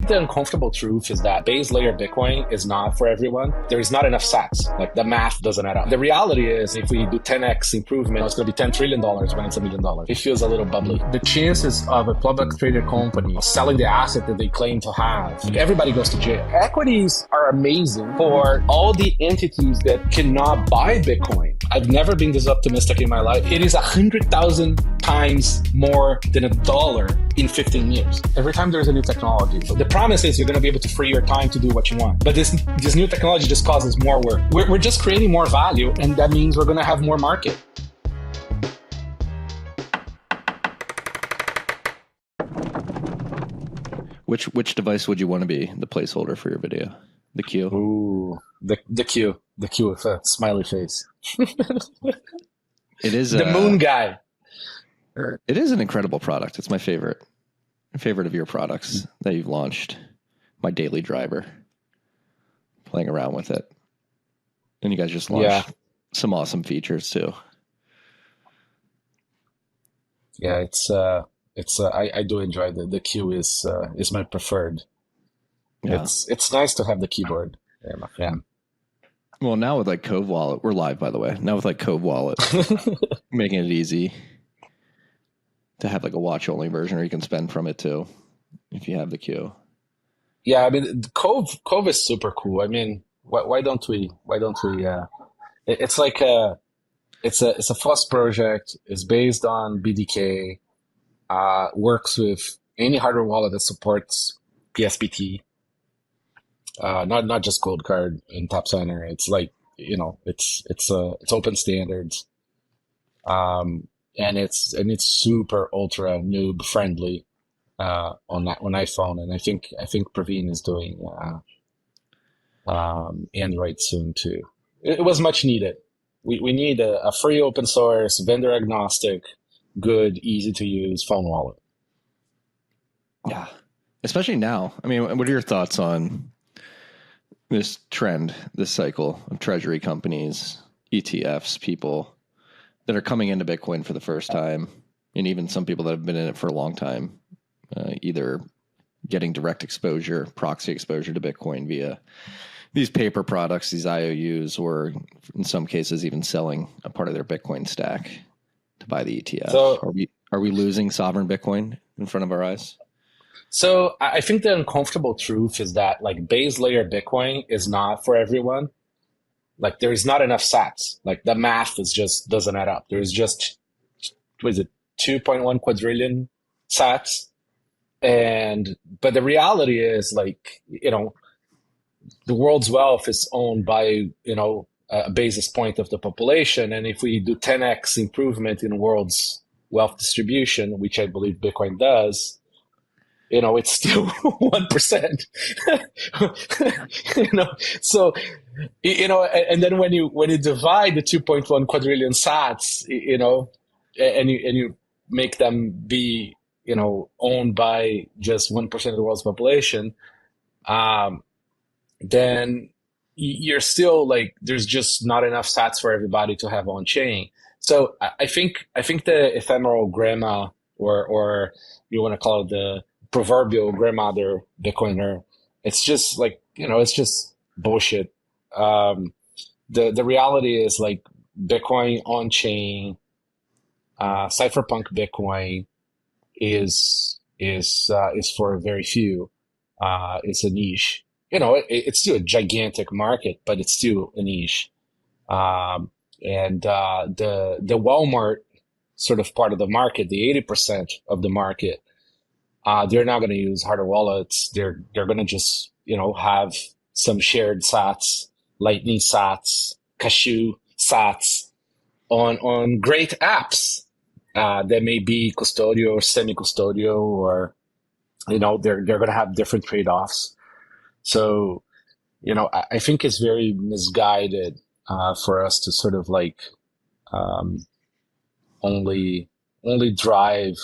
the uncomfortable truth is that base layer Bitcoin is not for everyone. There is not enough sats. Like the math doesn't add up. The reality is if we do 10x improvement, it's going to be $10 trillion when it's $1 million. It feels a little bubbly. The chances of a public traded company selling the asset that they claim to have, everybody goes to jail. Equities are amazing for all the entities that cannot buy Bitcoin. I've never been this optimistic in my life. It is 100,000 times more than $1 in 15 years. Every time there's a new technology. So the promise is you're going to be able to free your time to do what you want. But this new technology just causes more work. We're just creating more value, and that means we're going to have more market. Which device would you want to be the placeholder for your video? The Q? Ooh, the Q. The Q with a smiley face. It is the moon guy. It is an incredible product. It's my favorite of your products that you've launched. My daily driver. Playing around with it. And you guys just launched some awesome features too. Yeah, I do enjoy the Q is my preferred. Yeah. It's nice to have the keyboard. Yeah, I'm a fan. Well, now with like Cove Wallet, we're live by the way. Now with like Cove Wallet, making it easy to have like a watch only version, or you can spend from it too if you have the Q. Yeah, I mean Cove is super cool. I mean, why don't we? It's like it's a FOSS project. It's based on BDK. Works with any hardware wallet that supports PSPT. Not just Cold Card and Top Signer. It's like, it's open standards. And it's super ultra noob friendly on iPhone, and I think Praveen is doing Android soon too. It was much needed. We need a free open source, vendor agnostic, good, easy to use phone wallet. Yeah, especially now. I mean, what are your thoughts on this trend, this cycle of treasury companies, ETFs, people that are coming into Bitcoin for the first time, and even some people that have been in it for a long time, either getting direct exposure, proxy exposure to Bitcoin via these paper products, these IOUs, or in some cases even selling a part of their Bitcoin stack to buy the ETF. So, are we losing sovereign Bitcoin in front of our eyes? So I think the uncomfortable truth is that like base layer Bitcoin is not for everyone. Like there is not enough sats. Like the math just doesn't add up. There's just, 2.1 quadrillion sats. But the reality is like, the world's wealth is owned by, a basis point of the population. And if we do 10x improvement in the world's wealth distribution, which I believe Bitcoin does, it's still 1%. So, and then when you divide the 2.1 quadrillion sats, and you make them be, owned by just 1% of the world's population, then you're still like, there's just not enough sats for everybody to have on chain. So I think the ephemeral grandma, or you want to call it the proverbial grandmother Bitcoiner, it's just like, it's just bullshit. The reality is like Bitcoin on chain, cypherpunk Bitcoin is for very few. It's a niche. It's still a gigantic market, but it's still a niche. And the Walmart sort of part of the market, the 80% of the market, they're not going to use hardware wallets. They're going to just, have some shared sats, Lightning sats, Cashew sats on great apps that may be custodial or semi-custodial, or, they're going to have different trade-offs. So, I think it's very misguided for us to sort of like only drive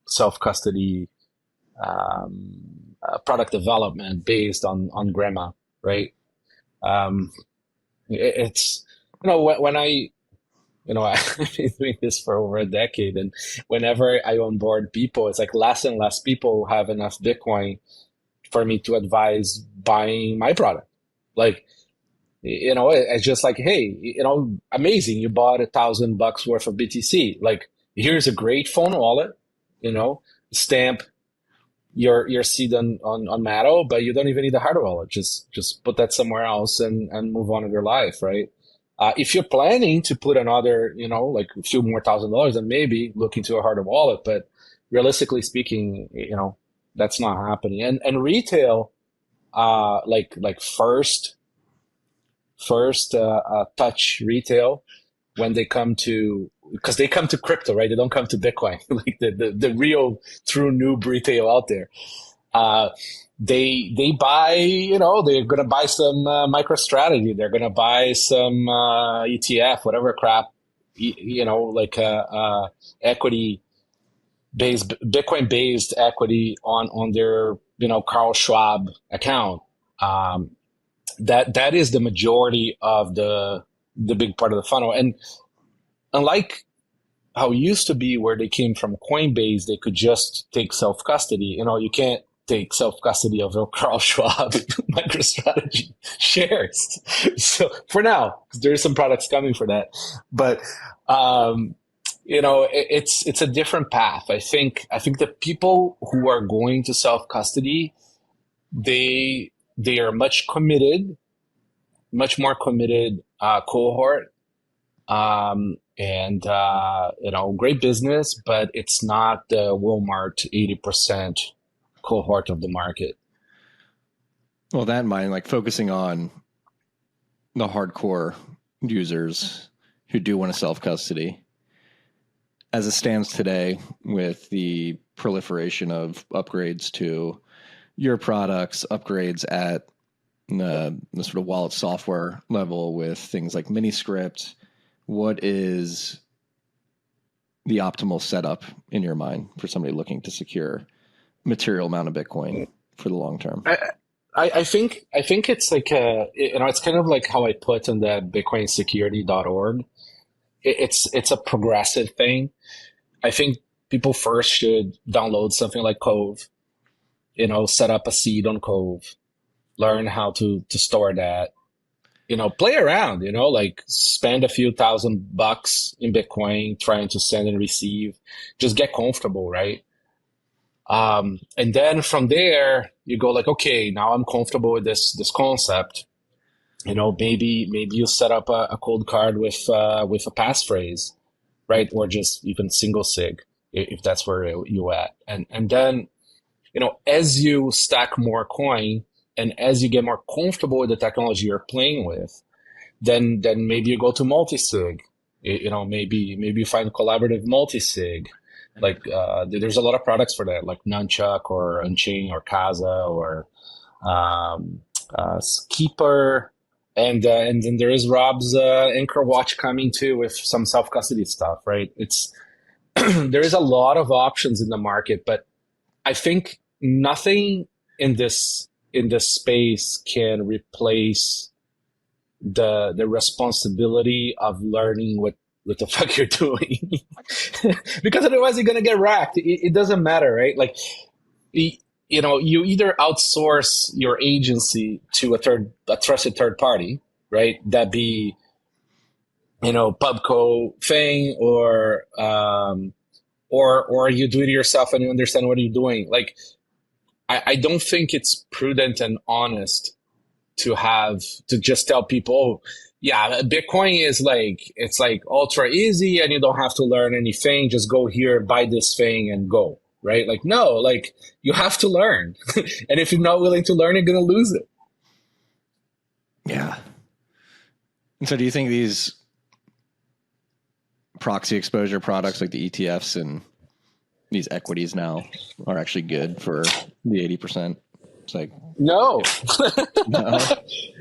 self-custody product development based on grandma, right? It's when I've been doing this for over a decade, and whenever I onboard people, it's like less and less people have enough Bitcoin for me to advise buying my product. Like, it's just like, hey, amazing, you bought $1,000 worth of BTC. Like, here's a great phone wallet, you know, stamp your seed on Metal, but you don't even need a hardware wallet. Just put that somewhere else and move on with your life, right? If you're planning to put another, like a few more $1,000, then maybe look into a hardware wallet. But realistically speaking, that's not happening. And retail, like first touch retail when they come to, because they come to crypto, right? They don't come to Bitcoin, like the real true noob retail out there. They buy, they're going to buy some MicroStrategy. They're going to buy some ETF, whatever crap, like equity based, Bitcoin based equity on their, Carl Schwab account. That is the majority of the big part of the funnel. And unlike how it used to be where they came from Coinbase, they could just take self-custody. You can't take self-custody of your Carl Schwab MicroStrategy shares. So for now, there's some products coming for that. But, it's a different path. I think the people who are going to self-custody, they are much more committed cohort. And great business, but it's not the Walmart 80% cohort of the market. Well, that in mind, like focusing on the hardcore users who do want to self-custody, as it stands today with the proliferation of upgrades to your products, upgrades at the sort of wallet software level with things like Miniscript, what is the optimal setup in your mind for somebody looking to secure material amount of Bitcoin for the long term? I think it's like it's kind of like how I put in the bitcoinsecurity.org. It's a progressive thing. I think people first should download something like Cove, set up a seed on Cove, learn how to store that, play around, like spend a few $1,000 in Bitcoin trying to send and receive, just get comfortable, right? And then from there you go like, okay, now I'm comfortable with this concept. Maybe you set up a cold card with a passphrase, right? Or just even single sig if that's where you at. And then, as you stack more coin, and as you get more comfortable with the technology you're playing with, then maybe you go to multi-sig. Maybe you find collaborative multi-sig. Like there's a lot of products for that, like Nunchuck or Unchained or Casa or Keeper. And then there is Rob's Anchor Watch coming too with some self-custody stuff, right? It's there is a lot of options in the market, but I think nothing in this space can replace the responsibility of learning what the fuck you're doing. Because otherwise you're gonna get racked. It doesn't matter, right? Like you either outsource your agency to a trusted third party, right? That be Pubco thing, or you do it yourself and you understand what you're doing. Like I don't think it's prudent and honest to just tell people, oh, yeah, Bitcoin is it's like ultra easy and you don't have to learn anything. Just go here, buy this thing and go, right? Like, no, like you have to learn. And if you're not willing to learn, you're going to lose it. Yeah. And so do you think these proxy exposure products like the ETFs and these equities now are actually good for the 80%? It's like, no. no.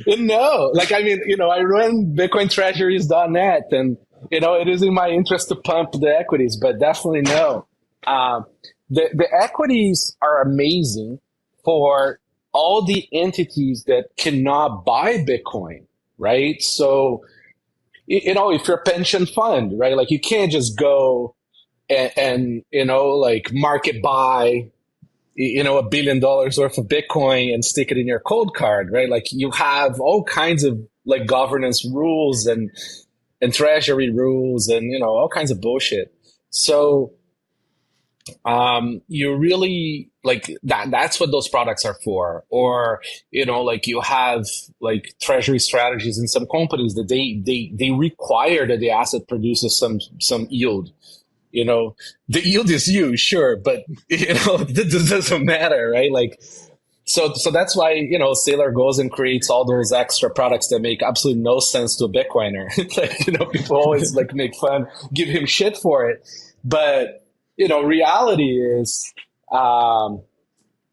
No. Like, I mean, I run BitcoinTreasuries.net and, it is in my interest to pump the equities, but definitely no. The equities are amazing for all the entities that cannot buy Bitcoin, right? So if you're a pension fund, right? Like you can't just go and like market buy, $1 billion worth of Bitcoin and stick it in your cold card, right? Like you have all kinds of like governance rules and treasury rules and, all kinds of bullshit. So, you really like that's what those products are for. Or, like you have like treasury strategies in some companies that they require that the asset produces some yield. The yield is you, sure, but it doesn't matter, right? Like, so that's why Sailor goes and creates all those extra products that make absolutely no sense to a Bitcoiner. Like, people always like make fun, give him shit for it, but reality is,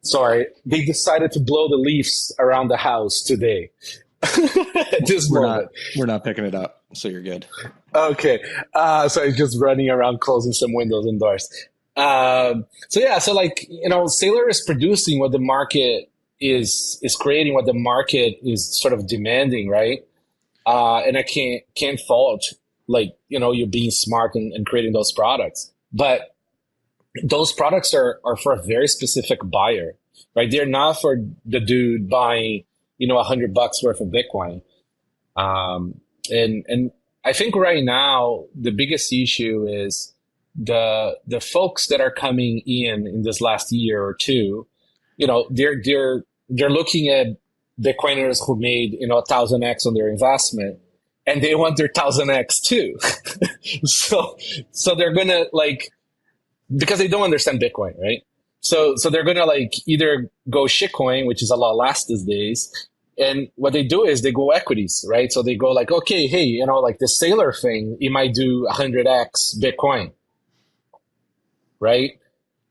sorry, they decided to blow the leaves around the house today. At this moment, we're not picking it up, so you're good. Okay. So I'm just running around closing some windows and doors. So yeah, so like, Sailor is producing what the market is creating, what the market is sort of demanding, right? And I can't fault like, you being smart and creating those products. But those products are for a very specific buyer, right? They're not for the dude buying, $100 worth of Bitcoin. And I think right now the biggest issue is the folks that are coming in this last year or two. They're looking at Bitcoiners who made 1,000x on their investment, and they want their 1,000x too. so they're gonna like, because they don't understand Bitcoin, right? So they're gonna like either go shitcoin, which is a lot less these days. And what they do is they go equities, right? So they go like, okay, hey, like the Sailor thing, it might do 100x Bitcoin, right?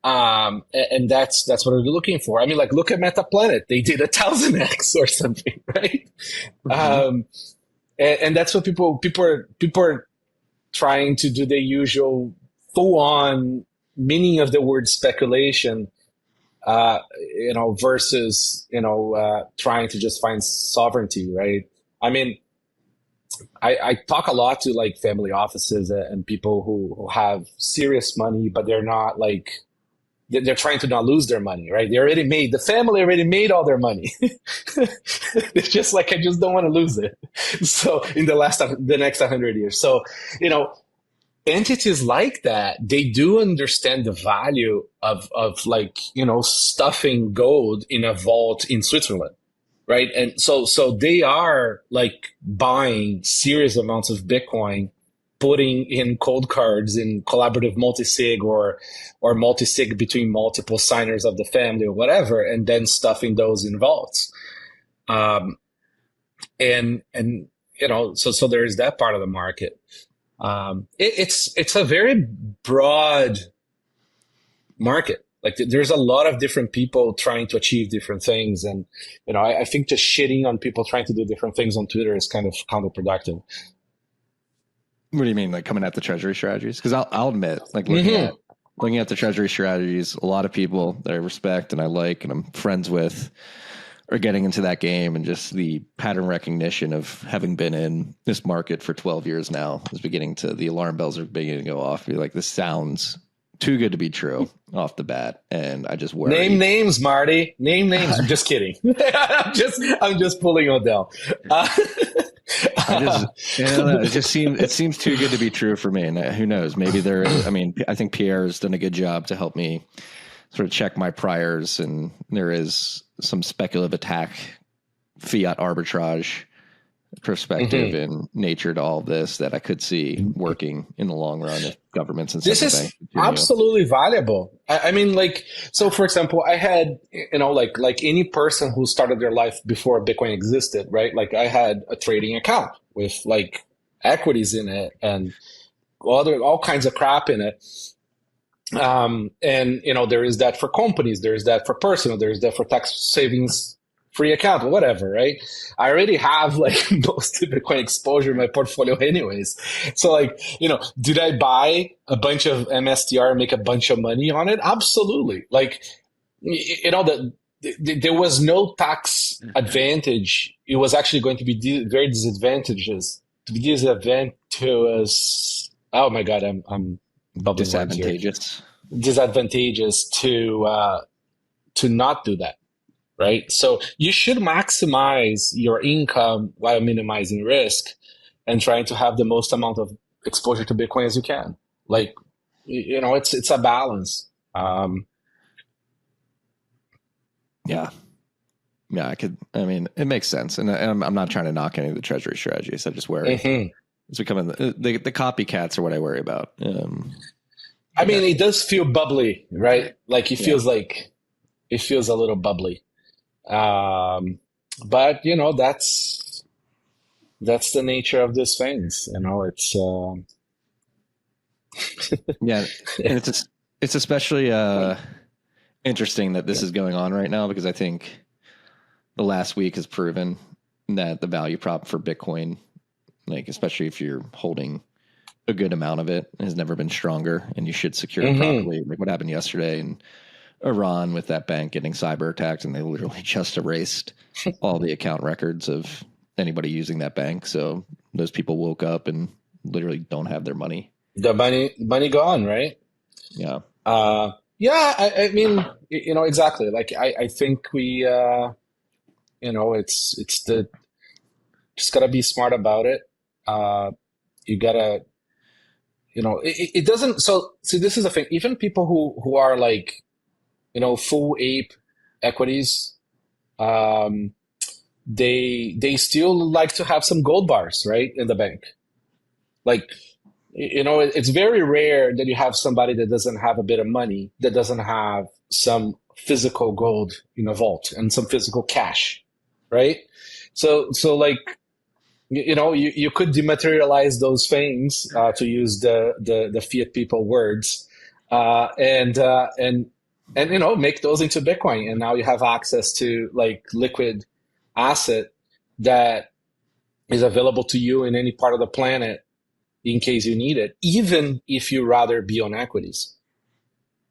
And that's what they're looking for. I mean, like, look at MetaPlanet; they did 1,000x or something, right? Mm-hmm. And that's what people are trying to do the usual full-on meaning of the word speculation. Versus, trying to just find sovereignty, right? I mean, I talk a lot to like family offices and people who have serious money, but they're not like, they're trying to not lose their money, right? The family already made all their money. It's just like, I just don't want to lose it. So in the next 100 years. So, entities like that, they do understand the value of like, stuffing gold in a vault in Switzerland, right? And so they are like buying serious amounts of Bitcoin, putting in cold cards in collaborative multi-sig or multi-sig between multiple signers of the family or whatever, and then stuffing those in vaults. So there is that part of the market. It's a very broad market. Like there's a lot of different people trying to achieve different things. And, I think just shitting on people trying to do different things on Twitter is kind of counterproductive. What do you mean? Like coming at the treasury strategies? Because I'll admit, like looking at the treasury strategies, a lot of people that I respect and I like and I'm friends with are getting into that game, and just the pattern recognition of having been in this market for 12 years now is the alarm bells are beginning to go off. You're like, this sounds too good to be true off the bat. And I just worry. Name names, Marty. Name names. I'm just kidding. I'm just pulling Odell. It seems too good to be true for me. And who knows? Maybe I think Pierre has done a good job to help me sort of check my priors, and there is some speculative attack, fiat arbitrage perspective in nature to all of this that I could see working in the long run if governments and this is absolutely valuable. I mean, like, so for example, I had, like any person who started their life before Bitcoin existed, right? Like I had a trading account with like equities in it and all kinds of crap in it. And there is that for companies, there is that for personal, there is that for tax savings free account or whatever, right? I already have like most of Bitcoin exposure in my portfolio anyways. So like, did I buy a bunch of MSTR and make a bunch of money on it? Absolutely. Like, there was no tax advantage. It was actually going to be very disadvantageous disadvantageous. Oh my God, I'm bubbling words here. Disadvantageous. Disadvantageous to not do that, right? So you should maximize your income while minimizing risk and trying to have the most amount of exposure to Bitcoin as you can. Like, it's a balance. Yeah. Yeah, I mean, it makes sense. And I'm not trying to knock any of the treasury strategies. I just worry. It's becoming the copycats are what I worry about. I mean, it does feel bubbly, right? Like it feels a little bubbly. But that's the nature of these things. It's yeah, and it's especially interesting that this is going on right now, because I think the last week has proven that the value prop for Bitcoin, like especially if you're holding a good amount of it, has never been stronger, and you should secure it properly. Like what happened yesterday in Iran with that bank getting cyber attacked, and they literally just erased all the account records of anybody using that bank. So those people woke up and literally don't have their money. The money gone, right? Yeah. Yeah. I mean, exactly. Like I think we, it's just gotta be smart about it. You gotta, it doesn't. So see, this is the thing. Even people who are like, full ape equities, they still like to have some gold bars, right, in the bank. Like, it's very rare that you have somebody that doesn't have a bit of money, that doesn't have some physical gold in a vault and some physical cash, right? So like, you could dematerialize those things, to use the fiat people words, and make those into Bitcoin, and now you have access to like liquid asset that is available to you in any part of the planet in case you need it, even if you rather be on equities.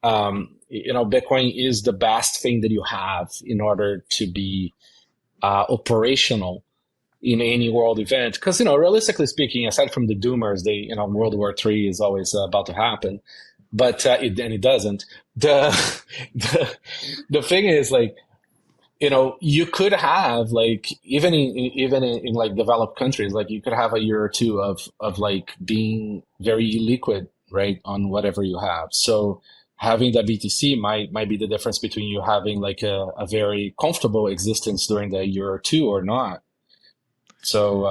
Bitcoin is the best thing that you have in order to be operational in any world event. Because, realistically speaking, aside from the doomers, World War III is always about to happen, but it doesn't. The thing is, like, you could have, like, even in like developed countries, like you could have a year or two of like being very liquid, right, on whatever you have. So having the BTC might be the difference between you having like a very comfortable existence during the year or two or not. So,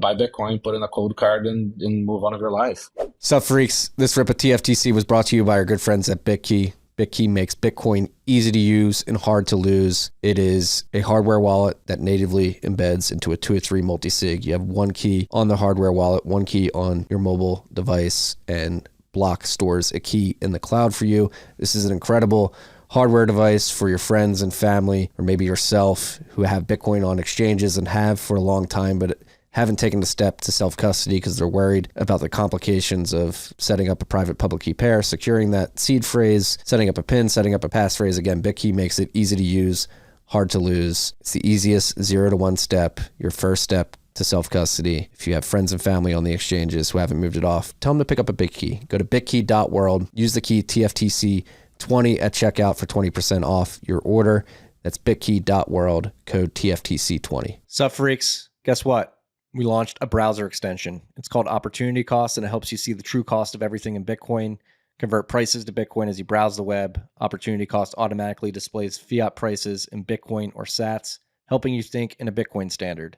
buy Bitcoin, put in a cold card, and move on with your life. Sup, freaks? This rip of TFTC was brought to you by our good friends at Bitkey. Bitkey makes Bitcoin easy to use and hard to lose. It is a hardware wallet that natively embeds into a 2 or 3 multi-sig. You have one key on the hardware wallet, one key on your mobile device, and Block stores a key in the cloud for you. This is an incredible hardware device for your friends and family, or maybe yourself, who have Bitcoin on exchanges and have for a long time, but haven't taken the step to self-custody because they're worried about the complications of setting up a private public key pair, securing that seed phrase, setting up a PIN, setting up a passphrase. Again, Bitkey makes it easy to use, hard to lose. It's the easiest 0 to 1 step, your first step to self-custody. If you have friends and family on the exchanges who haven't moved it off, tell them to pick up a Bitkey. Go to bitkey.world, use the key TFTC20 at checkout for 20% off your order. That's bitkey.world, code TFTC20. Sup, freaks? Guess what? We launched a browser extension. It's called Opportunity Cost, and it helps you see the true cost of everything in Bitcoin, convert prices to Bitcoin as you browse the web. Opportunity Cost automatically displays fiat prices in Bitcoin or sats, helping you think in a Bitcoin standard.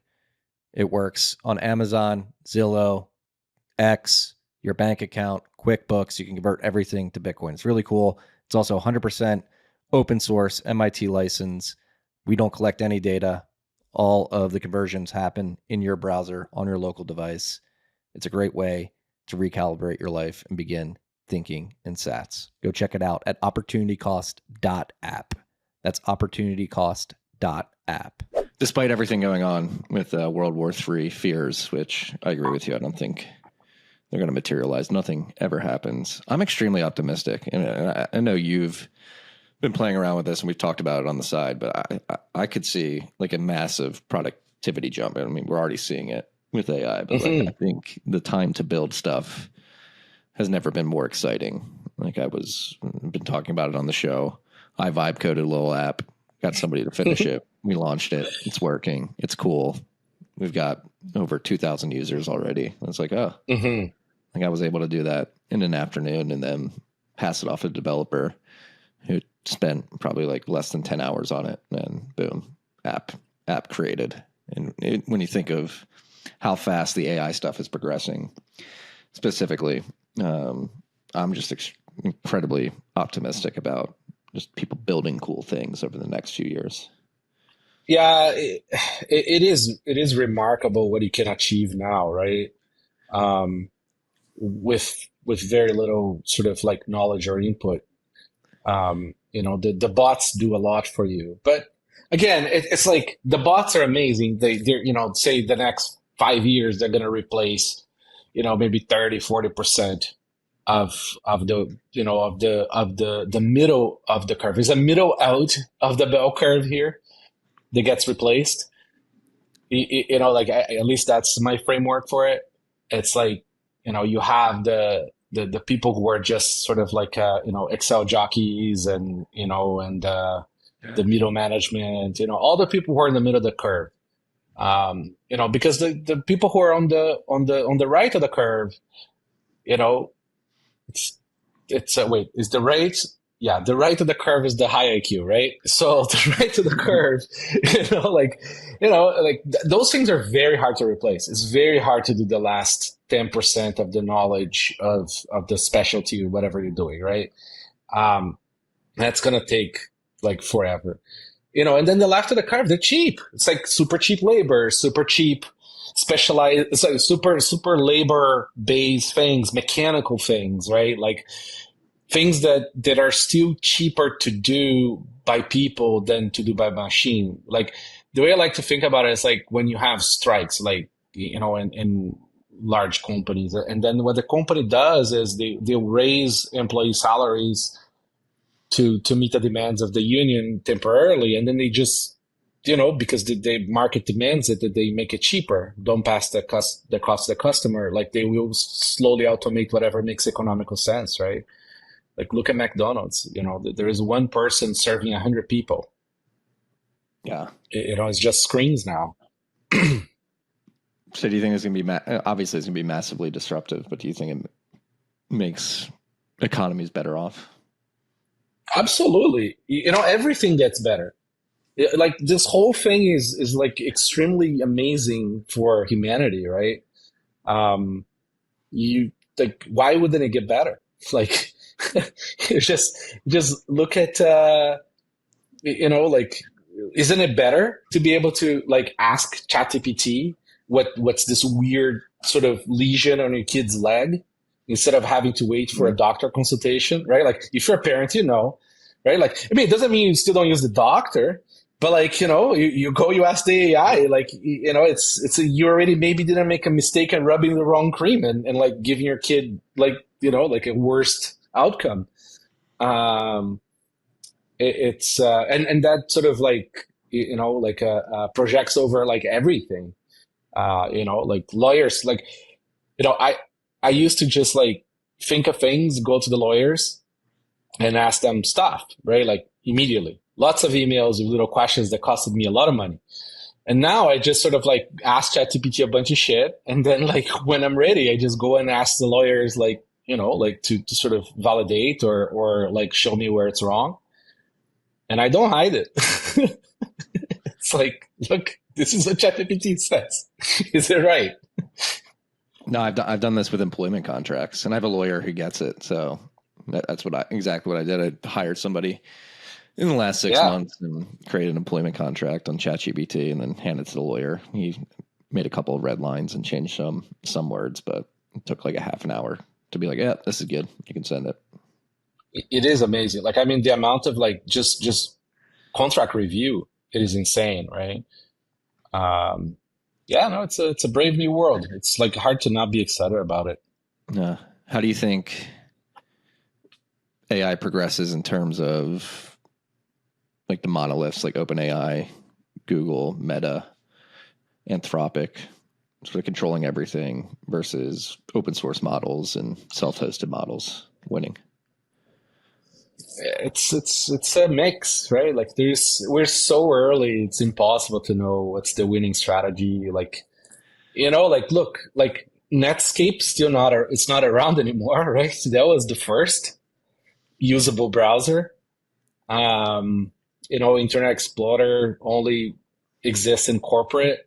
It works on Amazon, Zillow, X, your bank account, QuickBooks. You can convert everything to Bitcoin. It's really cool. It's also 100% open source, MIT license. We don't collect any data. All of the conversions happen in your browser on your local device. It's a great way to recalibrate your life and begin thinking in sats. Go check it out at opportunitycost.app. That's opportunitycost.app. Despite everything going on with World War III fears, which I agree with you, I don't think they're going to materialize. Nothing ever happens. I'm extremely optimistic. And I know you've been playing around with this and we've talked about it on the side, but I could see like a massive productivity jump. I mean, we're already seeing it with AI, but like I think the time to build stuff has never been more exciting. Like been talking about it on the show. I vibe coded a little app, got somebody to finish it. We launched it. It's working. It's cool. We've got over 2,000 users already. It's like, oh, like I was able to do that in an afternoon and then pass it off to a developer who spent probably like less than 10 hours on it, and boom, app created. And when you think of how fast the AI stuff is progressing, specifically, I'm just incredibly optimistic about just people building cool things over the next few years. Yeah, it is remarkable what you can achieve now, right? With very little sort of like knowledge or input. The bots do a lot for you, but again, it's like the bots are amazing. They're say the next 5 years they're going to replace maybe 30-40% of the the middle of the curve. There's a middle out of the bell curve here that gets replaced. At least that's my framework for it. It's like you have the people who are just sort of like Excel jockeys and the middle management, all the people who are in the middle of the curve. Because the people who are on the right of the curve, wait, is the right? Yeah, the right of the curve is the high IQ, right? So the right of the curve, those things are very hard to replace. It's very hard to do the last 10% of the knowledge of the specialty or whatever you're doing, right? That's gonna take like forever, and then the left of the curve, they're cheap. It's like super cheap labor, super cheap specialized, it's like super labor based things, mechanical things, right? Like things that are still cheaper to do by people than to do by machine. Like the way I like to think about it is like when you have strikes, like, in large companies, and then what the company does is they raise employee salaries to meet the demands of the union temporarily. And then they just, because the market demands it, that they make it cheaper. Don't pass the cost to the customer. Like they will slowly automate whatever makes economical sense, right? Like look at McDonald's, there is one person serving 100 people. Yeah. It's just screens now. So do you think it's going to be, obviously it's going to be massively disruptive, but do you think it makes economies better off? Absolutely. Everything gets better. Like this whole thing is like extremely amazing for humanity, right? Why wouldn't it get better? Like, just look at, isn't it better to be able to like ask ChatGPT what's this weird sort of lesion on your kid's leg instead of having to wait for a doctor consultation, right? Like if you're a parent, right? Like, I mean, it doesn't mean you still don't use the doctor, but like, you ask the AI, like, you already maybe didn't make a mistake and rubbing the wrong cream and like giving your kid like, like a worst outcome. It's and that sort of like, projects over like everything. Like lawyers, like, I used to just like think of things, go to the lawyers and ask them stuff, right? Like immediately, lots of emails with little questions that costed me a lot of money. And now I just sort of like ask ChatGPT a bunch of shit. And then like when I'm ready, I just go and ask the lawyers, like, like to sort of validate or like show me where it's wrong. And I don't hide it. It's like, look, this is what ChatGPT says. Is it right? No, I've done this with employment contracts, and I have a lawyer who gets it. So that's exactly what I did. I hired somebody in the last 6 months and created an employment contract on ChatGPT, and then handed it to the lawyer. He made a couple of red lines and changed some words, but it took like a half an hour to be like, yeah, this is good. You can send it. It is amazing. Like, I mean, the amount of like just contract review, it is insane, right? It's a brave new world. It's like hard to not be excited about it. How do you think AI progresses in terms of like the monoliths, like OpenAI, Google, Meta, Anthropic, sort of controlling everything versus open source models and self-hosted models winning? It's a mix, right? Like we're so early, it's impossible to know what's the winning strategy. Like, like look, like Netscape still it's not around anymore, right? So that was the first usable browser. Internet Explorer only exists in corporate.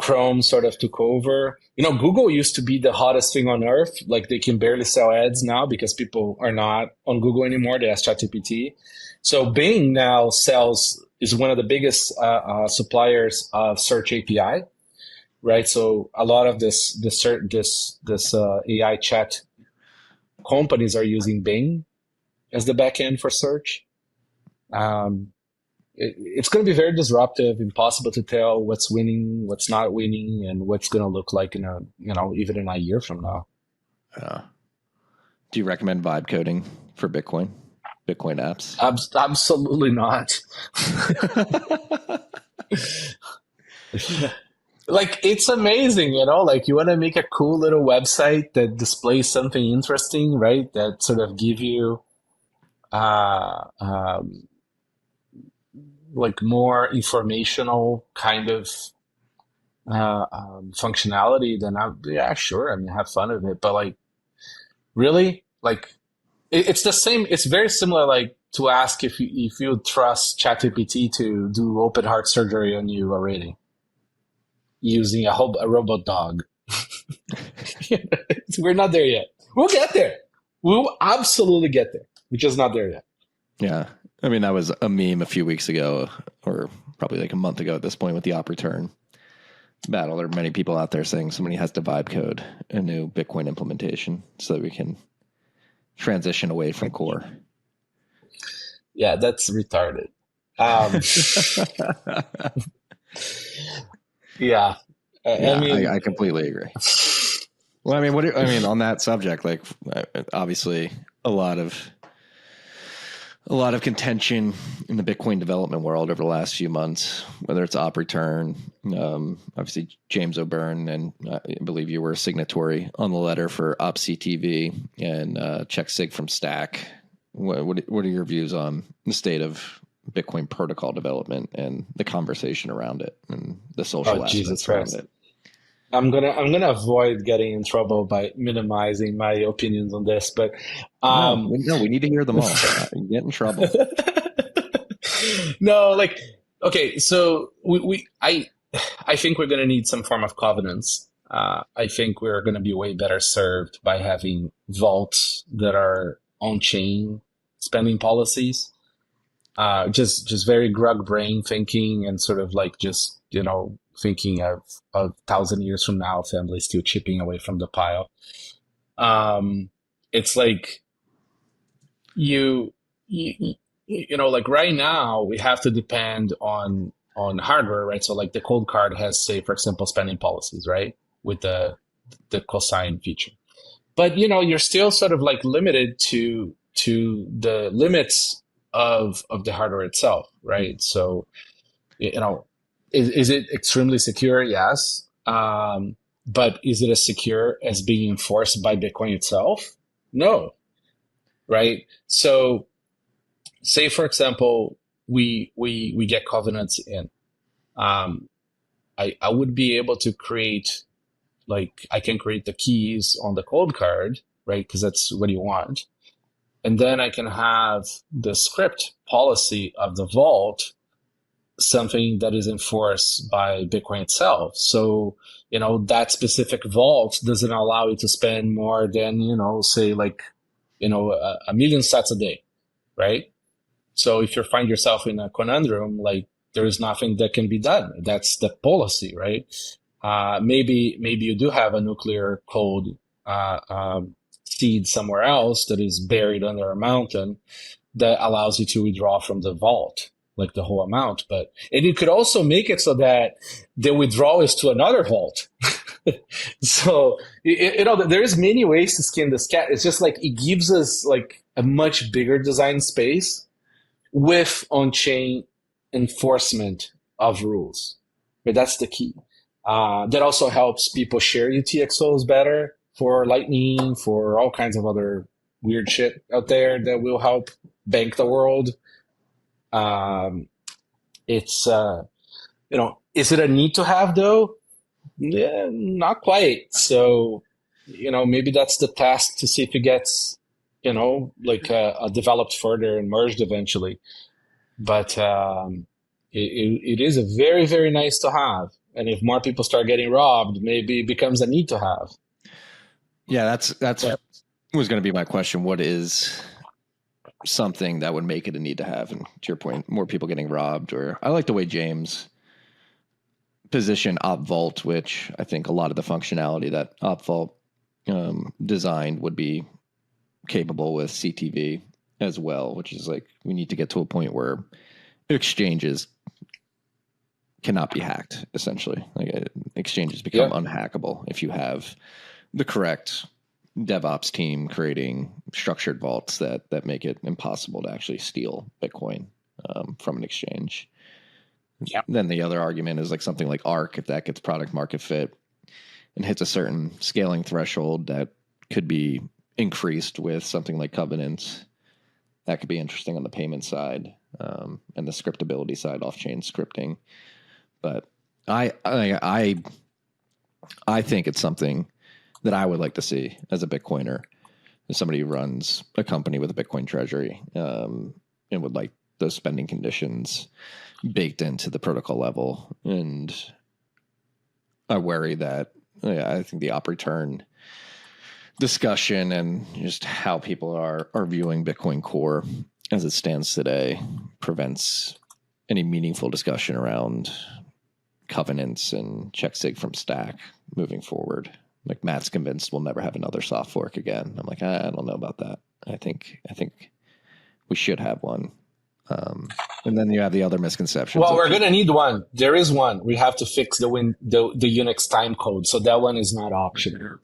Chrome sort of took over. Google used to be the hottest thing on earth. Like they can barely sell ads now because people are not on Google anymore. They ask ChatGPT. So Bing now is one of the biggest suppliers of search API, right? So a lot of this AI chat companies are using Bing as the backend for search. It's going to be very disruptive, impossible to tell what's winning, what's not winning, and what's going to look like even in a year from now. Do you recommend vibe coding for Bitcoin apps? Absolutely not. Like, it's amazing, like you want to make a cool little website that displays something interesting, right? That sort of give you, like more informational kind of functionality, then yeah, sure. I mean, have fun with it. But like, really, like, it's the same. It's very similar, like to ask if you trust ChatGPT to do open heart surgery on you already using a robot dog. We're not there yet. We'll get there. We'll absolutely get there. We're just not there yet. Yeah. I mean, that was a meme a few weeks ago, or probably like a month ago at this point with the Opporunity battle. There are many people out there saying somebody has to vibe code a new Bitcoin implementation so that we can transition away from core. Yeah, that's retarded. Yeah. I completely agree. Well, I mean, on that subject, like obviously a lot of contention in the Bitcoin development world over the last few months, whether it's Opporunity, obviously James O'Byrne, and I believe you were a signatory on the letter for OpCTV, and Check Sig from Stack. What are your views on the state of Bitcoin protocol development and the conversation around it and the social aspects around it? I'm gonna avoid getting in trouble by minimizing my opinions on this, but no, we need to hear them all. Get in trouble. No, like, okay, so I think we're gonna need some form of covenants. I think we're gonna be way better served by having vaults that are on-chain spending policies. Just very grug brain thinking and sort of like just thinking of 1,000 years from now, families still chipping away from the pile. It's like like right now we have to depend on hardware, right? So like the cold card has, say, for example, spending policies, right, with the cosign feature. But you're still sort of like limited to the limits of the hardware itself, right? So is it extremely secure? Yes. But is it as secure as being enforced by Bitcoin itself? No. Right? So say, for example, we get covenants in. I would be able to create, like, I can create the keys on the cold card, right? Because that's what you want. And then I can have the script policy of the vault, something that is enforced by Bitcoin itself. So, that specific vault doesn't allow you to spend more than, say like, 1,000,000 sats a day, right? So if you find yourself in a conundrum, like there is nothing that can be done. That's the policy, right? Maybe you do have a nuclear code seed somewhere else that is buried under a mountain that allows you to withdraw from the vault, like the whole amount. And you could also make it so that the withdrawal is to another vault. So, there is many ways to skin this cat. It's just like, it gives us like a much bigger design space with on-chain enforcement of rules. But that's the key. That also helps people share UTXOs better for Lightning, for all kinds of other weird shit out there that will help bank the world. It's is it a need to have though? Yeah, not quite. So, maybe that's the task to see if it gets, developed further and merged eventually. But it is a very, very nice to have. And if more people start getting robbed, maybe it becomes a need to have. Yeah, that's was going to be my question. What is something that would make it a need to have? And to your point, more people getting robbed. Or I like the way James position OpVault, which I think a lot of the functionality that OpVault designed would be capable with CTV as well, which is like we need to get to a point where exchanges cannot be hacked, essentially. Like exchanges become unhackable if you have the correct DevOps team creating structured vaults that make it impossible to actually steal Bitcoin from an exchange. Yep. Then the other argument is like something like Arc, if that gets product market fit and hits a certain scaling threshold that could be increased with something like Covenants, that could be interesting on the payment side and the scriptability side, off-chain scripting. But I think it's something that I would like to see as a Bitcoiner, as somebody who runs a company with a Bitcoin treasury and would like those spending conditions baked into the protocol level. And I worry that I think the op return discussion and just how people are viewing Bitcoin Core as it stands today prevents any meaningful discussion around covenants and check sig from stack moving forward. Like Matt's convinced we'll never have another soft fork again. I'm like, I don't know about that. I think we should have one. And then you have the other misconceptions. Well, we're going to need one. There is one. We have to fix the Unix time code, so that one is not optional.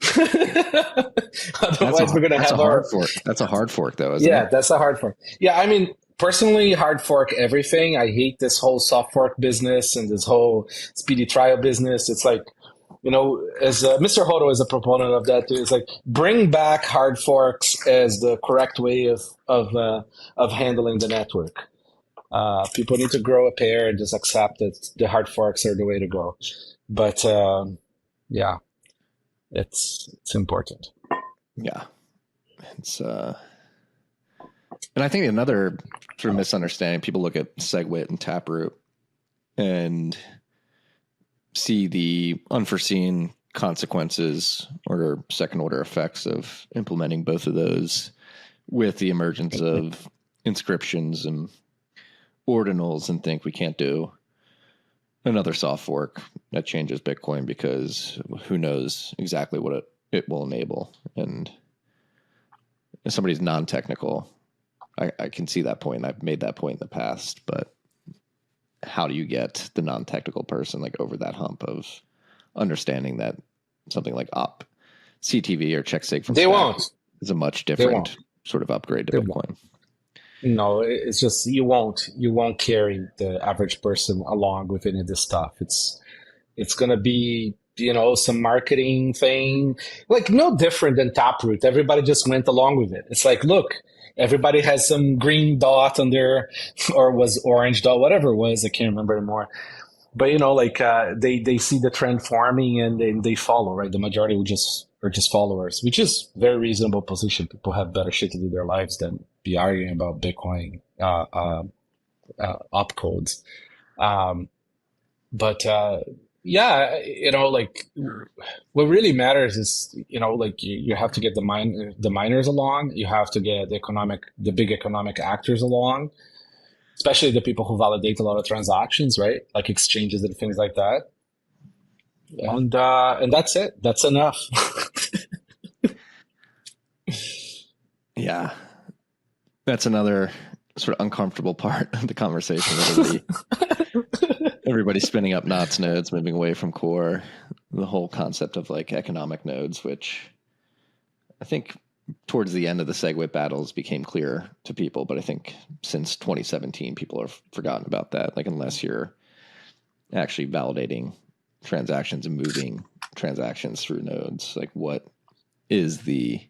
Otherwise, we're going to have hard fork. That's a hard fork, though, isn't it? Yeah, that's a hard fork. Yeah, I mean, personally, hard fork everything. I hate this whole soft fork business and this whole speedy trial business. It's like, as Mr. Hodo is a proponent of that too. It's like bring back hard forks as the correct way of handling the network. People need to grow a pair and just accept that the hard forks are the way to go. But yeah, it's important. Yeah, it's and I think another sort of misunderstanding. People look at SegWit and Taproot and see the unforeseen consequences or second order effects of implementing both of those with the emergence of inscriptions and ordinals and think we can't do another soft fork that changes Bitcoin because who knows exactly what it will enable. And if somebody's non-technical, I can see that point. I've made that point in the past, but how do you get the non-technical person like over that hump of understanding that something like CTV or check sig from stack is a much different sort of upgrade to Bitcoin? No, it's just you won't carry the average person along with any of this stuff. It's gonna be some marketing thing, like no different than Taproot. Everybody just went along with it. It's like, look, everybody has some green dot on their, or was orange dot, whatever it was. I can't remember anymore. But they see the trend forming and they follow. Right, the majority are just followers, which is very reasonable position. People have better shit to do in their lives than be arguing about Bitcoin opcodes. Yeah, what really matters is, you have to get the miners along. You have to get the big economic actors along, especially the people who validate a lot of transactions, right? Like exchanges and things like that. And that's it. That's enough. Yeah. That's another sort of uncomfortable part of the conversation. Everybody spinning up NOTS nodes, moving away from core, the whole concept of like economic nodes, which I think towards the end of the SegWit battles became clear to people. But I think since 2017, people have forgotten about that. Like unless you're actually validating transactions and moving transactions through nodes? Like, what is the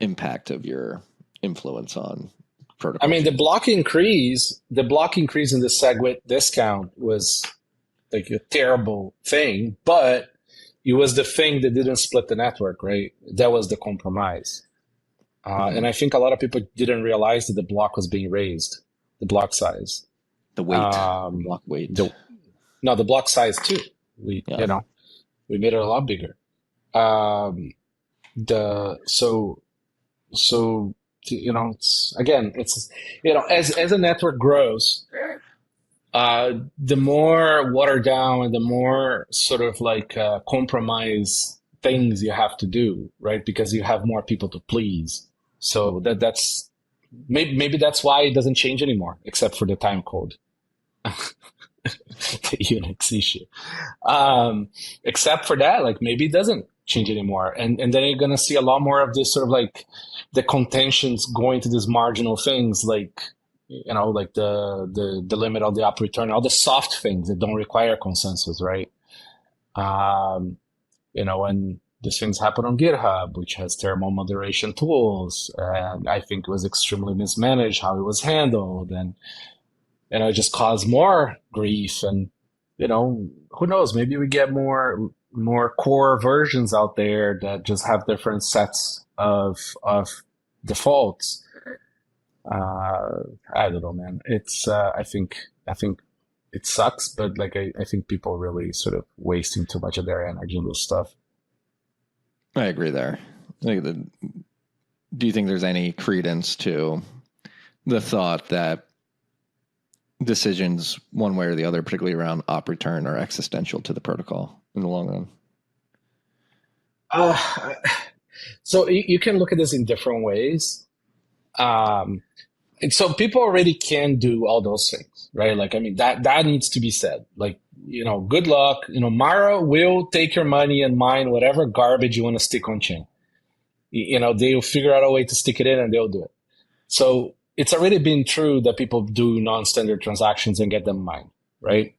impact of your influence on protocol? I mean, the block increase in the SegWit discount was like a terrible thing, but it was the thing that didn't split the network, right? That was the compromise. And I think a lot of people didn't realize that the block was being raised, the block size. The weight, block weight. The block size too. We made it a lot bigger. As a network grows, the more watered down and the more sort of like compromise things you have to do, right? Because you have more people to please. So that's maybe that's why it doesn't change anymore, except for the time code, the Unix issue. Except for that, like maybe it doesn't change anymore, and then you're gonna see a lot more of this sort of like the contentions going to these marginal things, like like the limit of the op return, all the soft things that don't require consensus, right? And these things happen on GitHub, which has thermal moderation tools, and I think it was extremely mismanaged how it was handled, and it just caused more grief. And who knows? Maybe we get more core versions out there that just have different sets of defaults. I don't know, man. It's I think it sucks, but like I think people are really sort of wasting too much of their energy on this stuff. I agree there. Do you think there's any credence to the thought that decisions one way or the other, particularly around op return, are existential to the protocol in the long run? So you can look at this in different ways. And so people already can do all those things, right? Like, I mean, that needs to be said. Like, good luck. Mara will take your money and mine whatever garbage you want to stick on chain. They'll figure out a way to stick it in and they'll do it. So it's already been true that people do non-standard transactions and get them mined, right?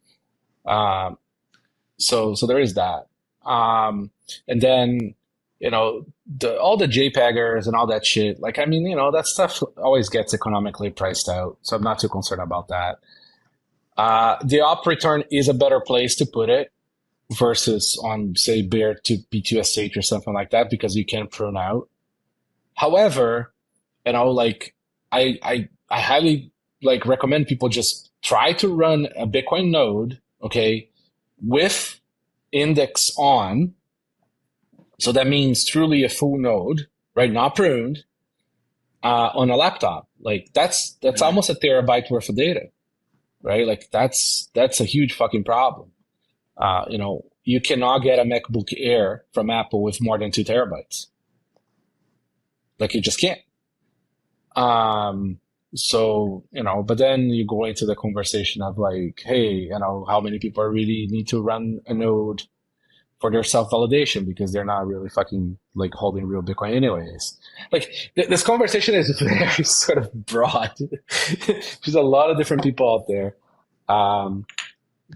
So there is that. And then, all the JPEGers and all that shit, like, I mean, that stuff always gets economically priced out. So I'm not too concerned about that. The op return is a better place to put it versus on, say, Bear to B2SH or something like that, because you can prune out. However, like, I highly like recommend people just try to run a Bitcoin node, okay, with index on. So that means truly a full node, right? Not pruned, on a laptop. Like that's almost a terabyte worth of data, right? Like that's a huge fucking problem. You cannot get a MacBook Air from Apple with more than 2 terabytes. Like you just can't. So, but then you go into the conversation of like, hey, how many people really need to run a node for their self-validation because they're not really fucking like holding real Bitcoin anyways. Like this conversation is very sort of broad. There's a lot of different people out there.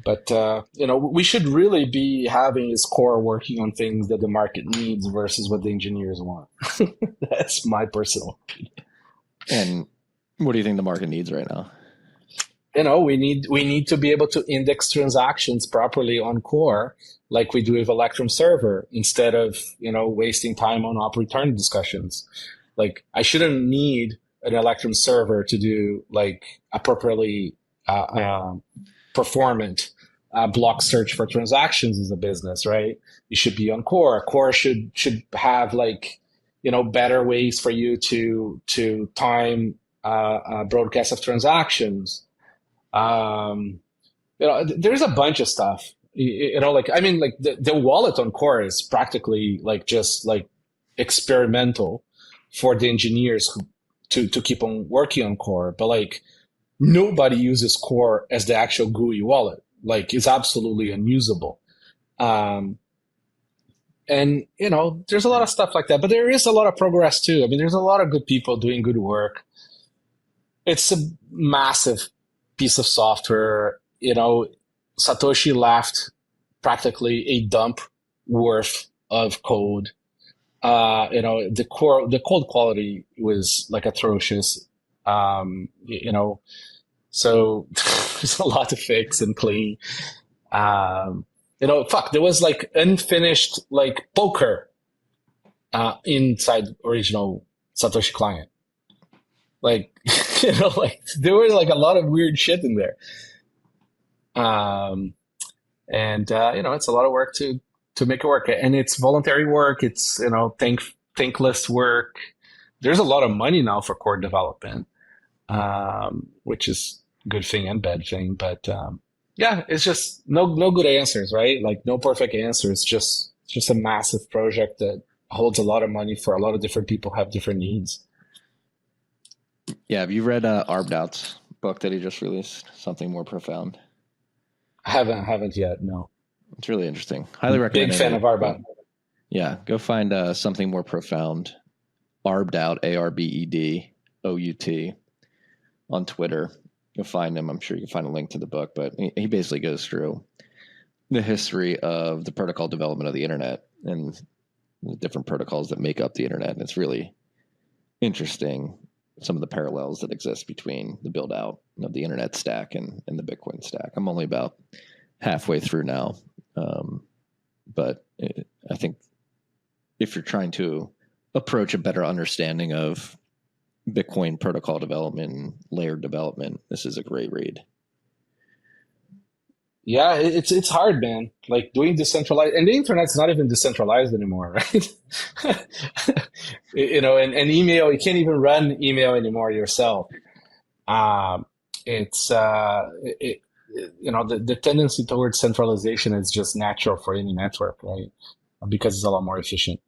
But we should really be having this core working on things that the market needs versus what the engineers want. That's my personal opinion. And what do you think the market needs right now? We need to be able to index transactions properly on core, like we do with Electrum server, instead of wasting time on op return discussions. Like I shouldn't need an Electrum server to do like appropriately performant block search for transactions as a business, right? You should be on core. Core should have like better ways for you to time broadcast of transactions. There's a bunch of stuff. Like I mean, like the wallet on core is practically like just like experimental for the engineers to keep on working on core, but like nobody uses core as the actual GUI wallet. Like it's absolutely unusable. And there's a lot of stuff like that, but there is a lot of progress too. I mean, there's a lot of good people doing good work. It's a massive piece of software. Satoshi left practically a dump worth of code. The code quality was like atrocious. So there's a lot to fix and clean. There was like unfinished like poker inside original Satoshi client. Like, there was like a lot of weird shit in there. It's a lot of work to make it work. And it's voluntary work. It's, thankless work. There's a lot of money now for core development, which is a good thing and bad thing. But it's just no good answers, right? Like no perfect answers. Just a massive project that holds a lot of money for a lot of different people who have different needs. Yeah, have you read Arbdout's book that he just released, Something More Profound? I haven't yet, no. It's really interesting. Highly recommend it. Big fan of Arbdout. Yeah, go find Something More Profound, Arbdout, ARBEDOUT, on Twitter. You'll find him. I'm sure you can find a link to the book, but he basically goes through the history of the protocol development of the internet and the different protocols that make up the internet. And it's really interesting, some of the parallels that exist between the build out of the internet stack and the Bitcoin stack. I'm only about halfway through now. But I think if you're trying to approach a better understanding of Bitcoin protocol development and layered development, this is a great read. Yeah, it's hard, man. Like doing decentralized, and the internet's not even decentralized anymore, right? And email, you can't even run email anymore yourself. The tendency towards centralization is just natural for any network, right? Because it's a lot more efficient.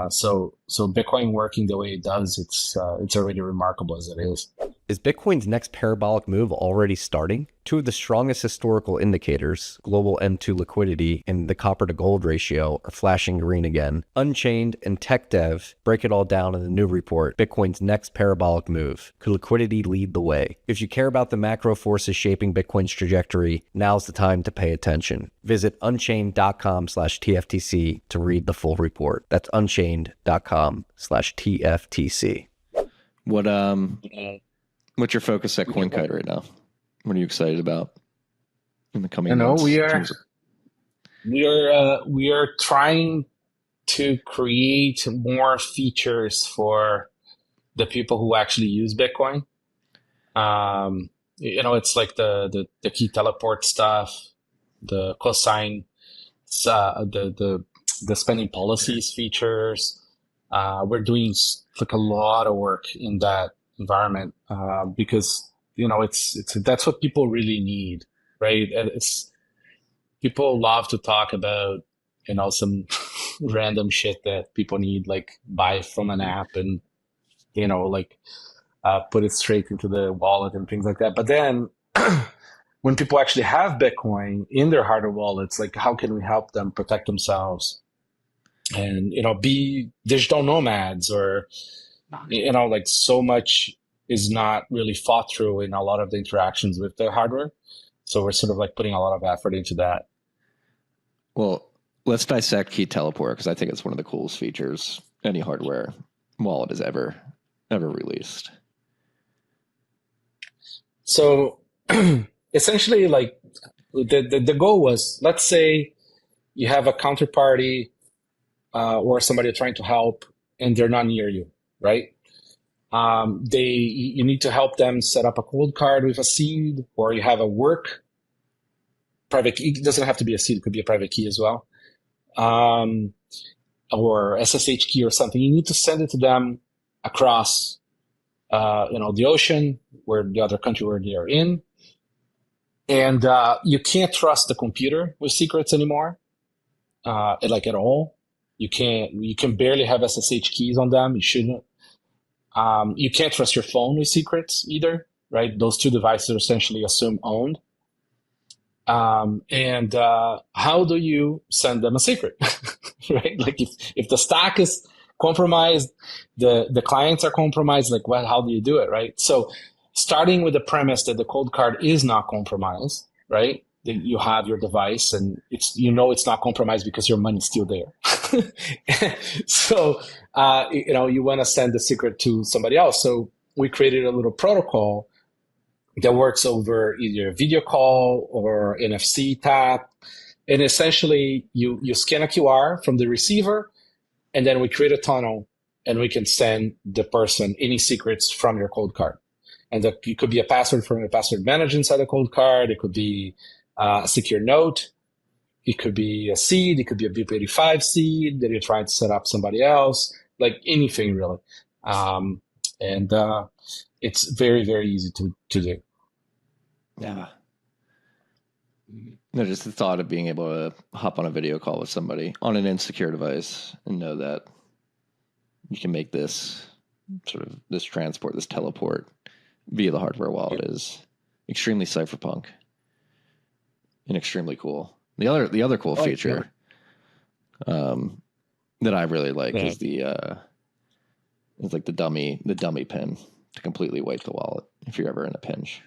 So Bitcoin working the way it does, it's already remarkable as it is. Is Bitcoin's next parabolic move already starting? Two of the strongest historical indicators, global M2 liquidity and the copper to gold ratio, are flashing green again. Unchained and TechDev break it all down in the new report, Bitcoin's next parabolic move. Could liquidity lead the way? If you care about the macro forces shaping Bitcoin's trajectory, now's the time to pay attention. Visit unchained.com/TFTC to read the full report. That's unchained.com/TFTC. What's your focus at Coinkite right now? What are you excited about in the coming months? We are trying to create more features for the people who actually use Bitcoin. It's like the key teleport stuff, the cosign, the spending policies features. We're doing like a lot of work in that environment because that's what people really need, right? And people love to talk about some random shit that people need, like buy from an app and put it straight into the wallet and things like that. But then when people actually have Bitcoin in their hardware wallets, like how can we help them protect themselves and be digital nomads, or so much is not really thought through in a lot of the interactions with the hardware. So we're sort of like putting a lot of effort into that. Well, let's dissect key teleport, because I think it's one of the coolest features any hardware wallet has ever released. So essentially, like the goal was, let's say you have a counterparty or somebody trying to help and they're not near you, right? You need to help them set up a cold card with a seed, or you have a work private key. It doesn't have to be a seed; it could be a private key as well, or SSH key or something. You need to send it to them across, the ocean, where the other country where they are in, and you can't trust the computer with secrets anymore, like at all. You can barely have SSH keys on them. You shouldn't. You can't trust your phone with secrets either, right? Those two devices are essentially assumed owned. And how do you send them a secret, right? Like if the stack is compromised, the clients are compromised, like how do you do it, right? So starting with the premise that the cold card is not compromised, right? you have your device, and it's not compromised because your money's still there. So you want to send the secret to somebody else. So we created a little protocol that works over either a video call or NFC tap. And essentially, you scan a QR from the receiver, and then we create a tunnel, and we can send the person any secrets from your cold card. And it could be a password from a password manager inside the cold card. It could be a secure note. It could be a seed. It could be a BIP85 seed that you're trying to set up somebody else, like anything really. And it's very, very easy to do. Yeah. No, just the thought of being able to hop on a video call with somebody on an insecure device and know that you can make this transport, this teleport via the hardware wallet is extremely cypherpunk and extremely cool. The other cool feature that I really like is the dummy pin to completely wipe the wallet if you're ever in a pinch.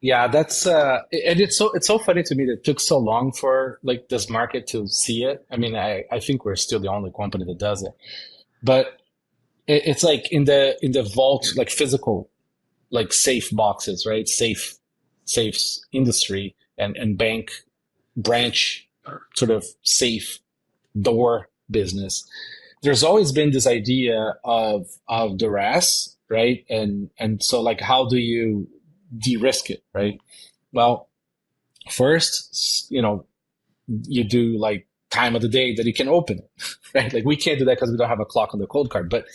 Yeah, that's and it's so funny to me that it took so long for like this market to see it. I mean, I think we're still the only company that does it, but it's like in the vault, like physical, like safe boxes, right? Safes industry and bank branch sort of safe door business. There's always been this idea of duress, right? And so like, how do you de-risk it, right? Well, first, you do like time of the day that you can open it, right? Like we can't do that because we don't have a clock on the cold card. But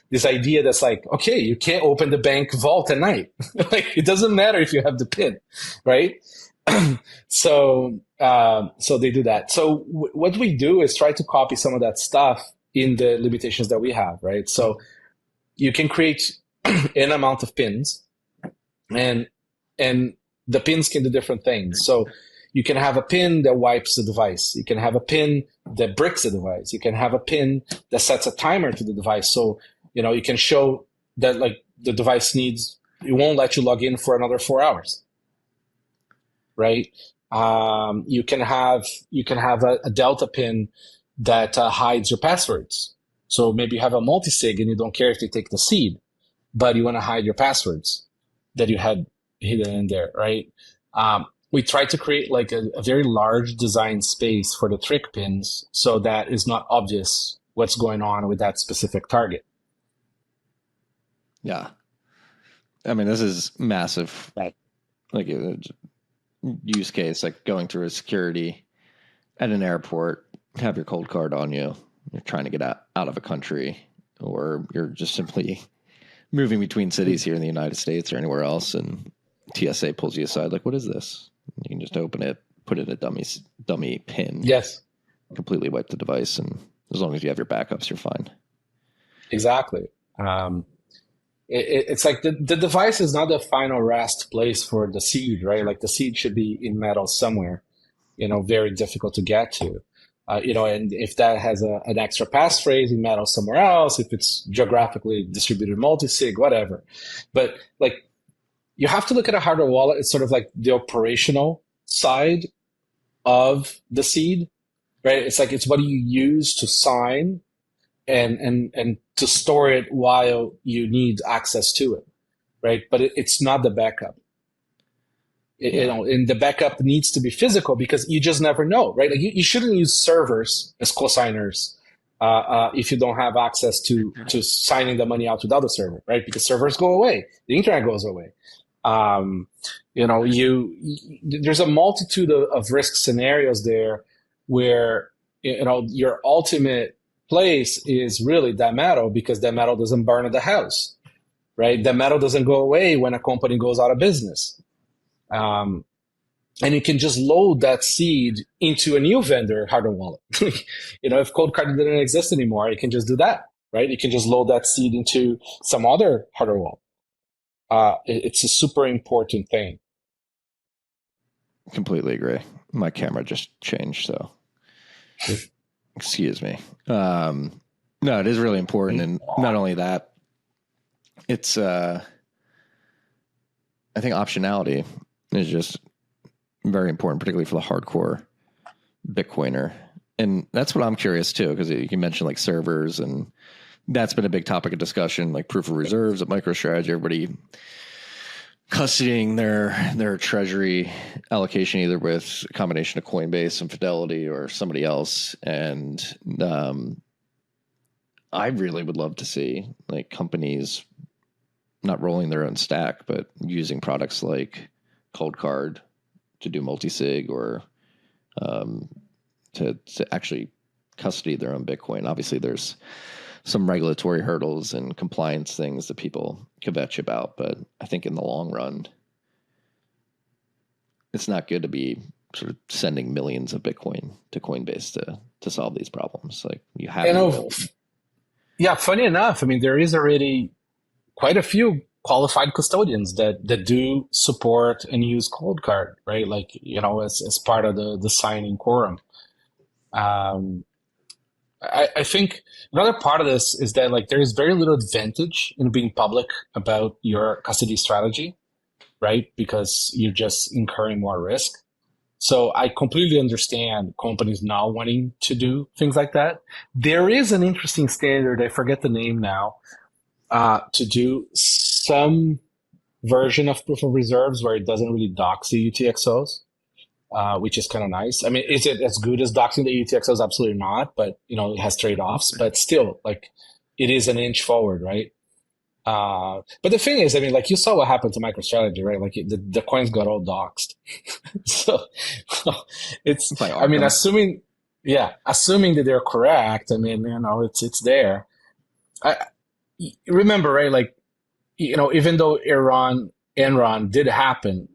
this idea that's like, okay, you can't open the bank vault at night. Like it doesn't matter if you have the PIN, right? So they do that. So what we do is try to copy some of that stuff in the limitations that we have, right? So you can create an amount of pins, and the pins can do different things. So you can have a pin that wipes the device. You can have a pin that bricks the device. You can have a pin that sets a timer to the device. So, you can show that like the device it won't let you log in for another 4 hours. Right? You can have a delta pin that hides your passwords. So maybe you have a multi-sig and you don't care if they take the seed, but you want to hide your passwords that you had hidden in there, right? We try to create like a very large design space for the trick pins so that it's not obvious what's going on with that specific target. Yeah. I mean, this is massive. Right. Like a use case, like going through a security at an airport, have your cold card on you. You're trying to get out of a country, or you're just simply moving between cities here in the United States or anywhere else, and TSA pulls you aside, like, what is this? You can just open it, put in a dummy pin. Yes. Completely wipe the device, and as long as you have your backups, you're fine. Exactly. It's like the device is not the final rest place for the seed, right? Like the seed should be in metal somewhere, very difficult to get to. And if that has an extra passphrase in metal somewhere else, if it's geographically distributed multi-sig, whatever. But like, you have to look at a hardware wallet. It's sort of like the operational side of the seed, right? It's like, it's what you use to sign and to store it while you need access to it, right? But it's not the backup. And the backup needs to be physical because you just never know, right? Like you shouldn't use servers as cosigners if you don't have access to signing the money out without the server, right? Because servers go away, the internet goes away. There's a multitude of risk scenarios there where your ultimate place is really that metal, because that metal doesn't burn at the house, right? That metal doesn't go away when a company goes out of business. And you can just load that seed into a new vendor hardware wallet. If cold card didn't exist anymore, you can just do that, right? You can just load that seed into some other hardware wallet. It's a super important thing. Completely agree. My camera just changed, so excuse me. No, it is really important, and not only that, it's I think optionality is just very important, particularly for the hardcore Bitcoiner. And that's what I'm curious too, because you mentioned like servers, and that's been a big topic of discussion, like proof of reserves at MicroStrategy, everybody custodying their treasury allocation either with a combination of Coinbase and Fidelity or somebody else. And I really would love to see like companies not rolling their own stack, but using products like Cold Card to do multi-sig or to actually custody their own Bitcoin. Obviously, there's some regulatory hurdles and compliance things that people kvetch about, but I think in the long run, it's not good to be sort of sending millions of Bitcoin to Coinbase to solve these problems. Like you have, yeah. Funny enough, I mean, there is already quite a few qualified custodians that do support and use Cold Card, right? Like, you know, as part of the signing quorum. I think another part of this is that like there is very little advantage in being public about your custody strategy, right? Because you're just incurring more risk. So I completely understand companies now wanting to do things like that. There is an interesting standard, I forget the name now, to do some version of proof of reserves where it doesn't really dox the UTXOs. Which is kind of nice. I mean, is it as good as doxing the UTXOs? Absolutely not, but you know, it has trade-offs, but still, like, it is an inch forward, right? But the thing is, I mean, like, you saw what happened to MicroStrategy, right? Like, the coins got all doxed. So it's, I mean, assuming that they're correct, I mean, you know, it's there. Remember, right? Like, you know, even though Enron did happen,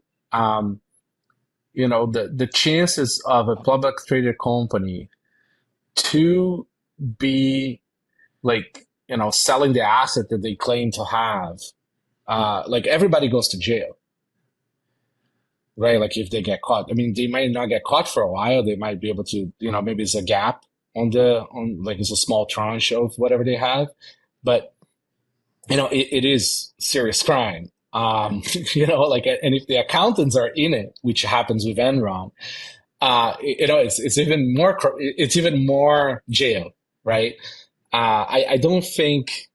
you know, the chances of a public traded company to be like, you know, selling the asset that they claim to have, like everybody goes to jail, right? Like if they get caught, I mean, they might not get caught for a while. They might be able to, you know, maybe it's a gap on like it's a small tranche of whatever they have, but you know, it is serious crime. You know, like, and if the accountants are in it, which happens with Enron, you know, it's even more jail, right? I don't think,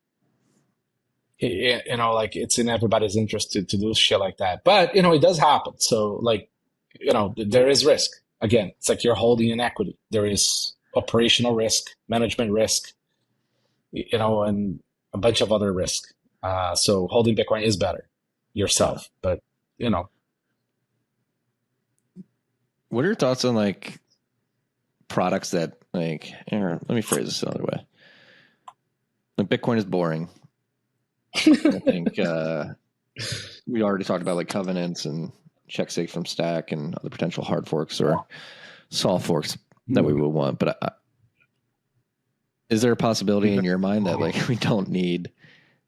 you know, like it's in everybody's interest to do shit like that, but you know, it does happen. So like, you know, there is risk. Again, it's like you're holding an equity. There is operational risk, management risk, you know, and a bunch of other risk. So holding Bitcoin is better yourself, but you know. What are your thoughts on like products that like, let me phrase this another way. Like Bitcoin is boring. I think we already talked about like covenants and check sig from stack and other potential hard forks or soft forks that we would want. But is there a possibility in your mind that like we don't need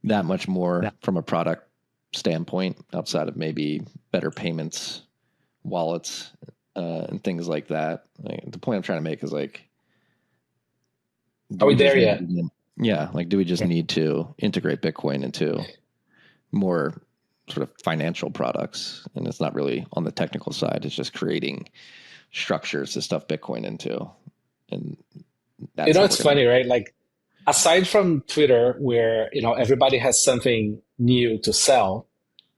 that much more from a product standpoint outside of maybe better payments, wallets, and things like that? Like, the point I'm trying to make is like, are we there yet? Yeah, like do we just need to integrate Bitcoin into more sort of financial products? And it's not really on the technical side, it's just creating structures to stuff Bitcoin into. And that's, you know, it's funny, right? Like, aside from Twitter, where, you know, everybody has something new to sell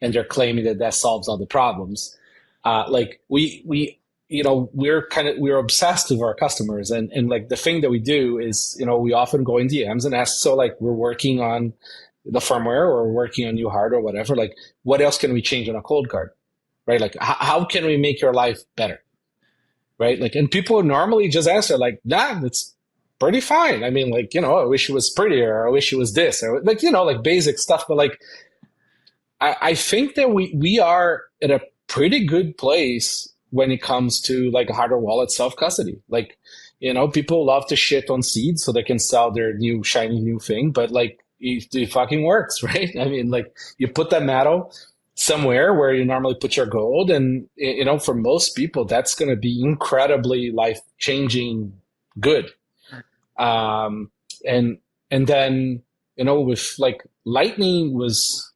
and they're claiming that solves all the problems, like we you know, we're obsessed with our customers, and like the thing that we do is, you know, we often go in DMs and ask, so like we're working on the firmware or we're working on new hardware or whatever, like what else can we change on a Cold Card, right? Like how can we make your life better, right? Like, and people normally just answer like, nah, it's pretty fine. I mean, like, you know, I wish it was prettier, or I wish it was this, or like, you know, like basic stuff. But like, I think that we are at a pretty good place when it comes to like hardware wallet self-custody. Like, you know, people love to shit on seeds so they can sell their new shiny new thing, but like it fucking works, right? I mean, like you put that metal somewhere where you normally put your gold, and you know, for most people, that's going to be incredibly life-changing good. And then, you know, with like Lightning was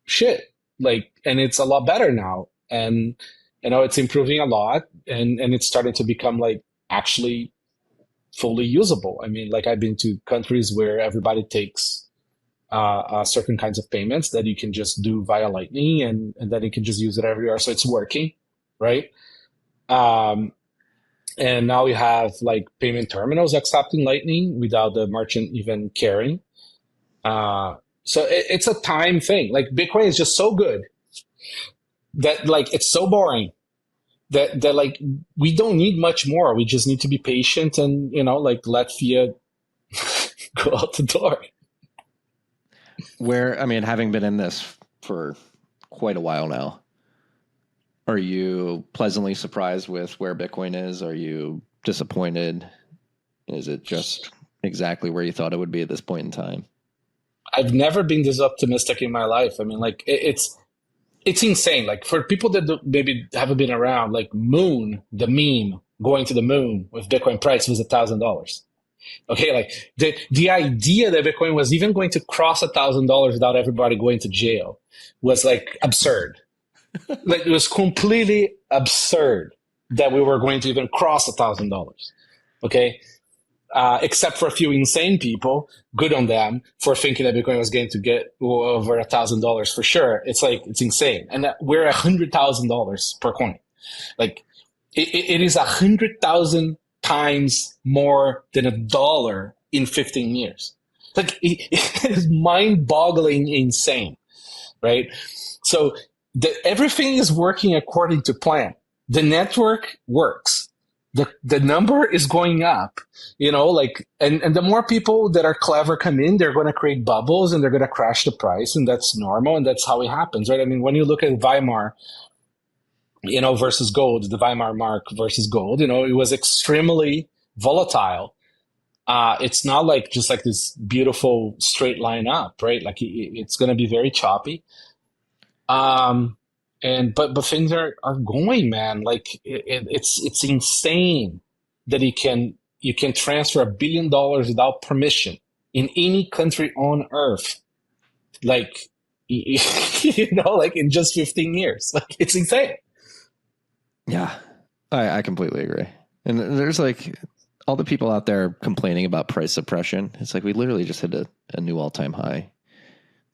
shit, like, and it's a lot better now. And it's improving a lot, and it's starting to become like actually fully usable. I mean, like I've been to countries where everybody takes certain kinds of payments that you can just do via Lightning, and then you can just use it everywhere. So it's working, right? And now we have like payment terminals accepting Lightning without the merchant even caring. So it's a time thing. Like Bitcoin is just so good that like it's so boring that like we don't need much more. We just need to be patient and like let fiat go out the door. Where, I mean, having been in this for quite a while now, are you pleasantly surprised with where Bitcoin is? Are you disappointed? Is it just exactly where you thought it would be at this point in time? I've never been this optimistic in my life. I mean, like it's insane. Like for people that maybe haven't been around, like Moon, the meme going to the moon with Bitcoin price was $1,000. Okay, like the idea that Bitcoin was even going to cross $1,000 without everybody going to jail was like absurd. Like it was completely absurd that we were going to even cross $1,000. Okay, except for a few insane people, good on them for thinking that Bitcoin was going to get over $1,000 for sure. It's like it's insane, and we're $100,000 per coin. Like it is 100,000 times more than $1 in 15 years. Like it is mind-boggling insane, right? So everything is working according to plan. The network works. The number is going up, like, and the more people that are clever come in, they're going to create bubbles and they're going to crash the price, and that's normal, and that's how it happens, right? I mean, when you look at Weimar, versus gold, the Weimar mark versus gold, it was extremely volatile. It's not like just like this beautiful straight line up, right? Like it's going to be very choppy. But things are going, man. Like it's insane that you can transfer $1 billion without permission in any country on earth. Like, like in just 15 years, like it's insane. Yeah, I completely agree. And there's like all the people out there complaining about price suppression. It's like we literally just hit a new all-time high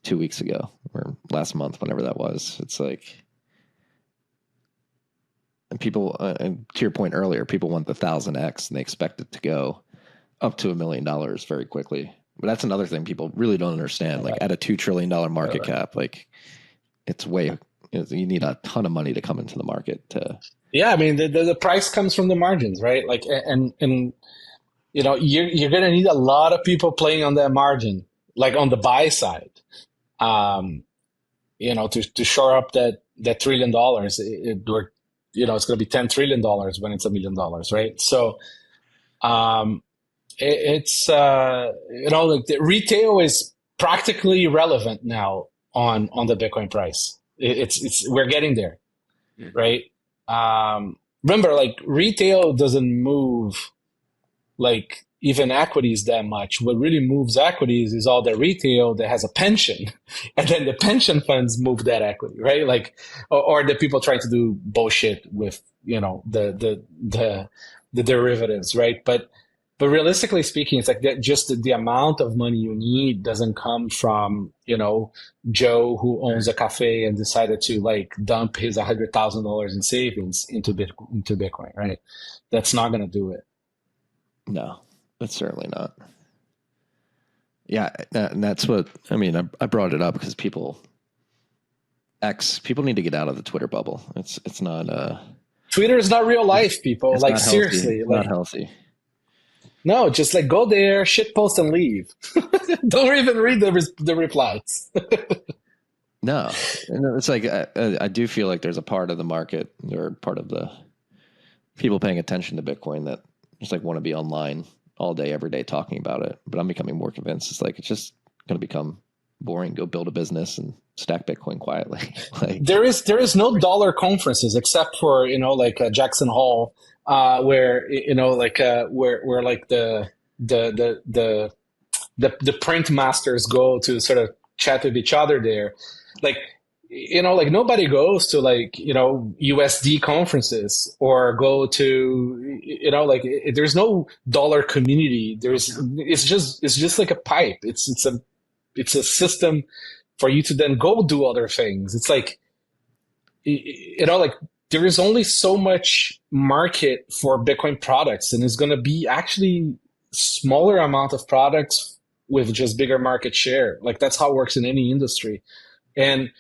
2 weeks ago or last month, whenever that was. It's like, and people, and to your point earlier, people want the 1,000x and they expect it to go up to $1 million very quickly. But that's another thing people really don't understand. Like at a $2 trillion market cap, like it's you need a ton of money to come into the market to. Yeah, I mean the price comes from the margins, right? Like and you're going to need a lot of people playing on that margin, like on the buy side, to shore up that $1 trillion. It's going to be $10 trillion when it's $1 million, right? So, it's like the retail is practically irrelevant now on the Bitcoin price. It's we're getting there, right? Remember, like retail doesn't move like even equities that much. What really moves equities is all the retail that has a pension, and then the pension funds move that equity, right? Like, or the people trying to do bullshit with the derivatives, right? But realistically speaking, it's like that just the amount of money you need doesn't come from, Joe who owns a cafe and decided to like dump his $100,000 in savings into Bitcoin, right? That's not going to do it. No, that's certainly not. Yeah. And that's what, I mean, I brought it up because people need to get out of the Twitter bubble. It's not, Twitter is not real life, people. Like seriously, not healthy. No, just like go there, shit post and leave. Don't even read the replies. No, it's like I do feel like there's a part of the market or part of the people paying attention to Bitcoin that just like want to be online all day, every day talking about it. But I'm becoming more convinced. It's like it's just going to become boring. Go build a business and stack Bitcoin quietly. Like there is no dollar conferences except for like Jackson Hole. Where where like the print masters go to sort of chat with each other there. Like like nobody goes to like, USD conferences or go to, like there's no dollar community. It's just like a pipe. It's a system for you to then go do other things. It's like, like there is only so much market for Bitcoin products, and it's going to be actually smaller amount of products with just bigger market share. Like that's how it works in any industry. And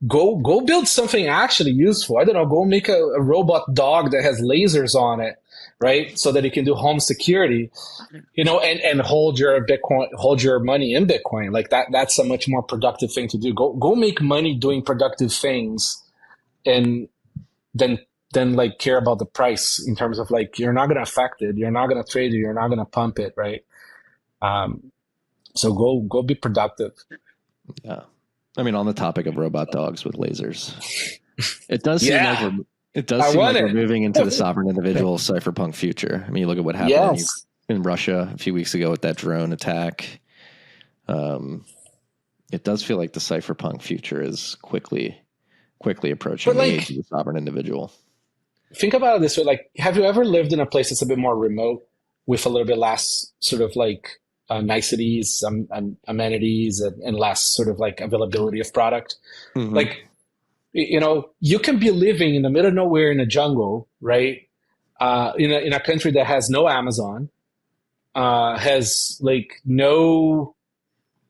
go build something actually useful. I don't know, go make a robot dog that has lasers on it, right? So that it can do home security, and hold your Bitcoin, hold your money in Bitcoin. Like that's a much more productive thing to do. Go make money doing productive things, and then like care about the price in terms of like, you're not going to affect it. You're not going to trade it. You're not going to pump it. Right. So go be productive. Yeah. I mean, on the topic of robot dogs with lasers, it does seem like we're moving into the sovereign individual cypherpunk future. I mean, you look at what happened in Russia a few weeks ago with that drone attack. It does feel like the cypherpunk future is quickly approaching the age of the sovereign individual. Think about it this way: like, have you ever lived in a place that's a bit more remote with a little bit less sort of like niceties, amenities, and less sort of like availability of product? Mm-hmm. Like, you can be living in the middle of nowhere in a jungle, right? In a country that has no Amazon, has like no,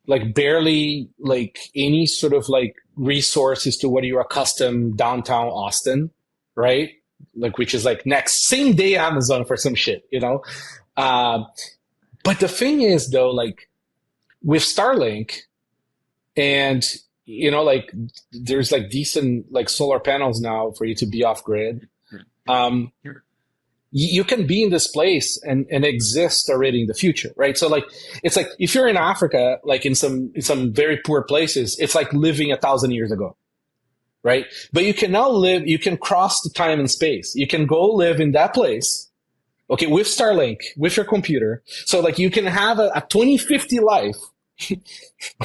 like barely like any sort of like resources to what you're accustomed downtown Austin, right? Like, which is like same day Amazon for some shit, But the thing is, though, like with Starlink, and like there's like decent like solar panels now for you to be off grid. You can be in this place and exist already in the future, right? So like it's like if you're in Africa, like in some very poor places, it's like living 1,000 years ago, right? But you can now live. You can cross the time and space. You can go live in that place. Okay, with Starlink, with your computer. So like you can have a 2050 life,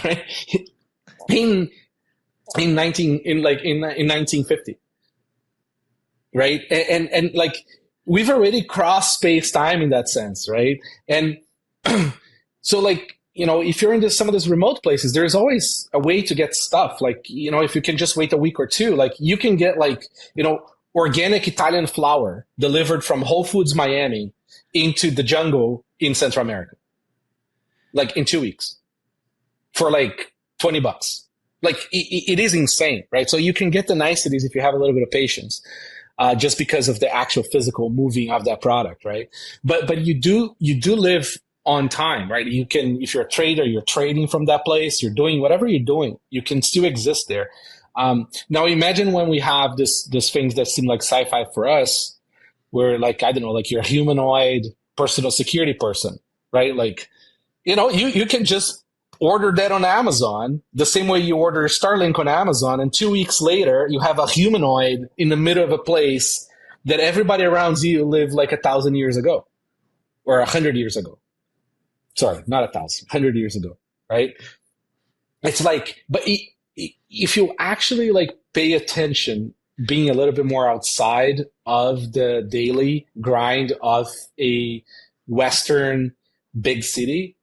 right? In 1950, right? And like we've already crossed space time in that sense, right? And so like, if you're in some of those remote places, there's always a way to get stuff. Like, if you can just wait a week or two, like you can get like, organic Italian flour delivered from Whole Foods Miami into the jungle in Central America, like in 2 weeks for like $20. Like it is insane, right? So you can get the niceties if you have a little bit of patience, just because of the actual physical moving of that product, right? But you do live on time, right? You can, if you're a trader, you're trading from that place, you're doing whatever you're doing, you can still exist there. Now imagine when we have this things that seem like sci-fi for us, where like, I don't know, like you're a humanoid personal security person, right? Like, you can just order that on Amazon the same way you order Starlink on Amazon. And 2 weeks later, you have a humanoid in the middle of a place that everybody around you lived like 1,000 years ago or 100 years ago. Sorry, not 1,000, 100 years ago, right? It's like, but if you actually like pay attention, being a little bit more outside of the daily grind of a Western big city,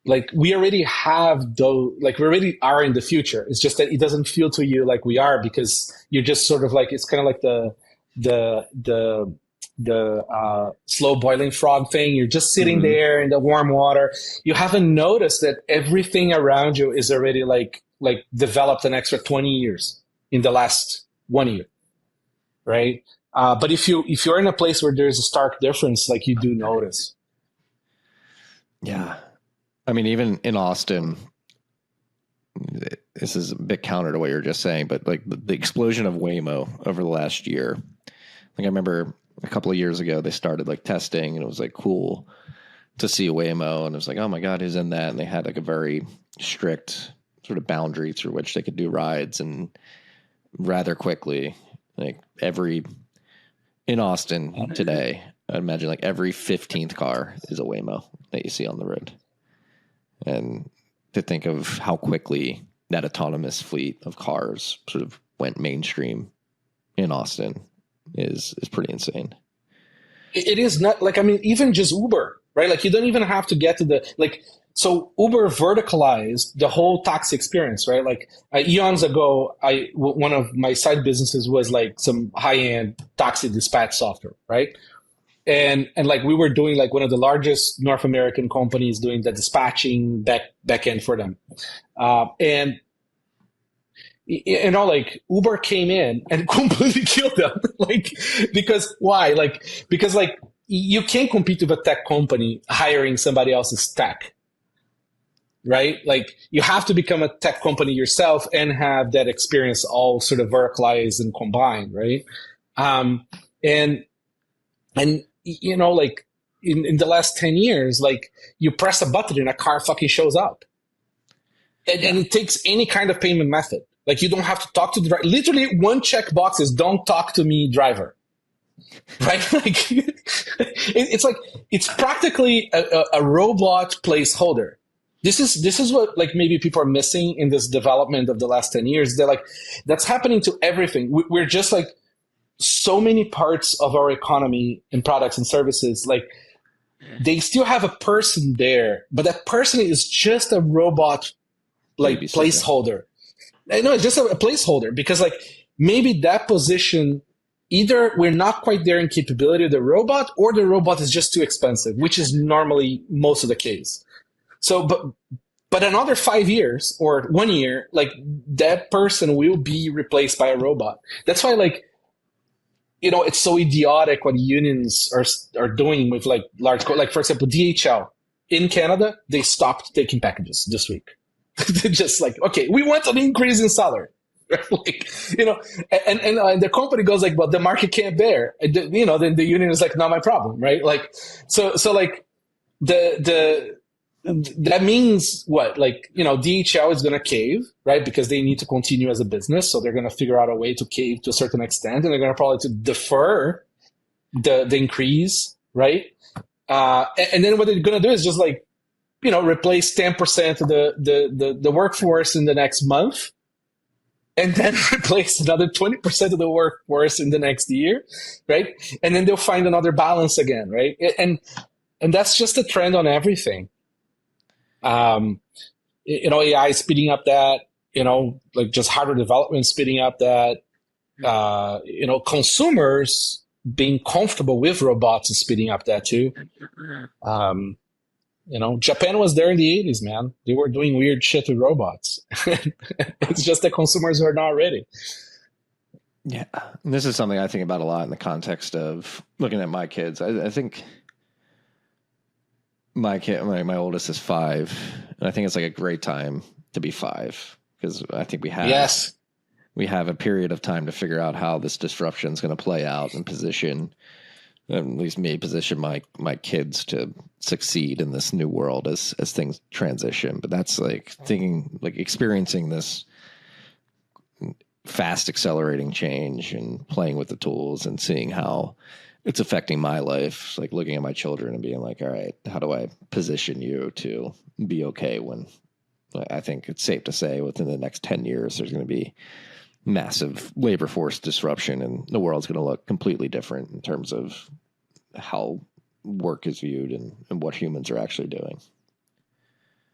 like we already have those, like we already are in the future. It's just that it doesn't feel to you like we are, because you're just sort of like, it's kind of like the slow boiling frog thing. You're just sitting there in the warm water. You haven't noticed that everything around you is already like developed an extra 20 years in the last 1 year, right? But if you're in a place where there's a stark difference, like you do notice. Yeah. I mean, even in Austin, this is a bit counter to what you're just saying, but like the explosion of Waymo over the last year. Like I remember a couple of years ago, they started like testing, and it was like cool to see a Waymo, and it was like, oh my God, who's in that? And they had like a very strict sort of boundary through which they could do rides, and rather quickly, like in Austin today, I'd imagine like every 15th car is a Waymo that you see on the road. And to think of how quickly that autonomous fleet of cars sort of went mainstream in Austin is pretty insane. It is not like, I mean, even just Uber, right? Like you don't even have to get to the, like, so Uber verticalized the whole taxi experience, right? Like eons ago, one of my side businesses was like some high-end taxi dispatch software, right? And like we were doing like one of the largest North American companies doing the dispatching back end for them. And you know, like Uber came in and completely killed them. Like, because why? Like, because like you can't compete with a tech company hiring somebody else's tech, right? Like you have to become a tech company yourself and have that experience all sort of verticalized and combined, right? And you know, like in the last 10 years, like you press a button and a car fucking shows up. And it takes any kind of payment method. Like you don't have to talk to the driver. Literally one checkbox is don't talk to me, driver. Right? Like it's like, it's practically a robot placeholder. This is what like maybe people are missing in this development of the last 10 years. They're like, that's happening to everything. We're just like so many parts of our economy and products and services, like they still have a person there, but that person is just a robot, like placeholder. I know it's just a placeholder because like maybe that position, either we're not quite there in capability of the robot or the robot is just too expensive, which is normally most of the case. So, but another 5 years or 1 year, like that person will be replaced by a robot. That's why like, you know, it's so idiotic what unions are doing with like large, like for example, DHL in Canada, they stopped taking packages this week. They're just like, okay, we want an increase in salary. Like, you know, and the company goes like, well, the market can't bear. You know, then the union is like, not my problem, right? Like, so like that means what? Like, you know, DHL is going to cave, right? Because they need to continue as a business. So they're going to figure out a way to cave to a certain extent, and they're going to probably to defer the increase, right? And then what they're going to do is just like, you know, replace 10% of the workforce in the next month, and then replace another 20% of the workforce in the next year, right? And then they'll find another balance again, right? And that's just a trend on everything. You know, AI speeding up that, you know, like just hardware development speeding up that, you know, consumers being comfortable with robots is speeding up that too. You know, Japan was there in the 80s, man. They were doing weird shit with robots. It's just the consumers who are not ready. Yeah. And this is something I think about a lot in the context of looking at my kids. I think my kid, my oldest is 5, and I think it's like a great time to be 5 because I think we have a period of time to figure out how this disruption is going to play out and position, at least me, position my kids to succeed in this new world as things transition. But that's like thinking, like experiencing this fast accelerating change and playing with the tools and seeing how it's affecting my life, like looking at my children and being like, all right, how do I position you to be okay when I think it's safe to say within the next 10 years, there's going to be massive labor force disruption and the world's going to look completely different in terms of how work is viewed and what humans are actually doing.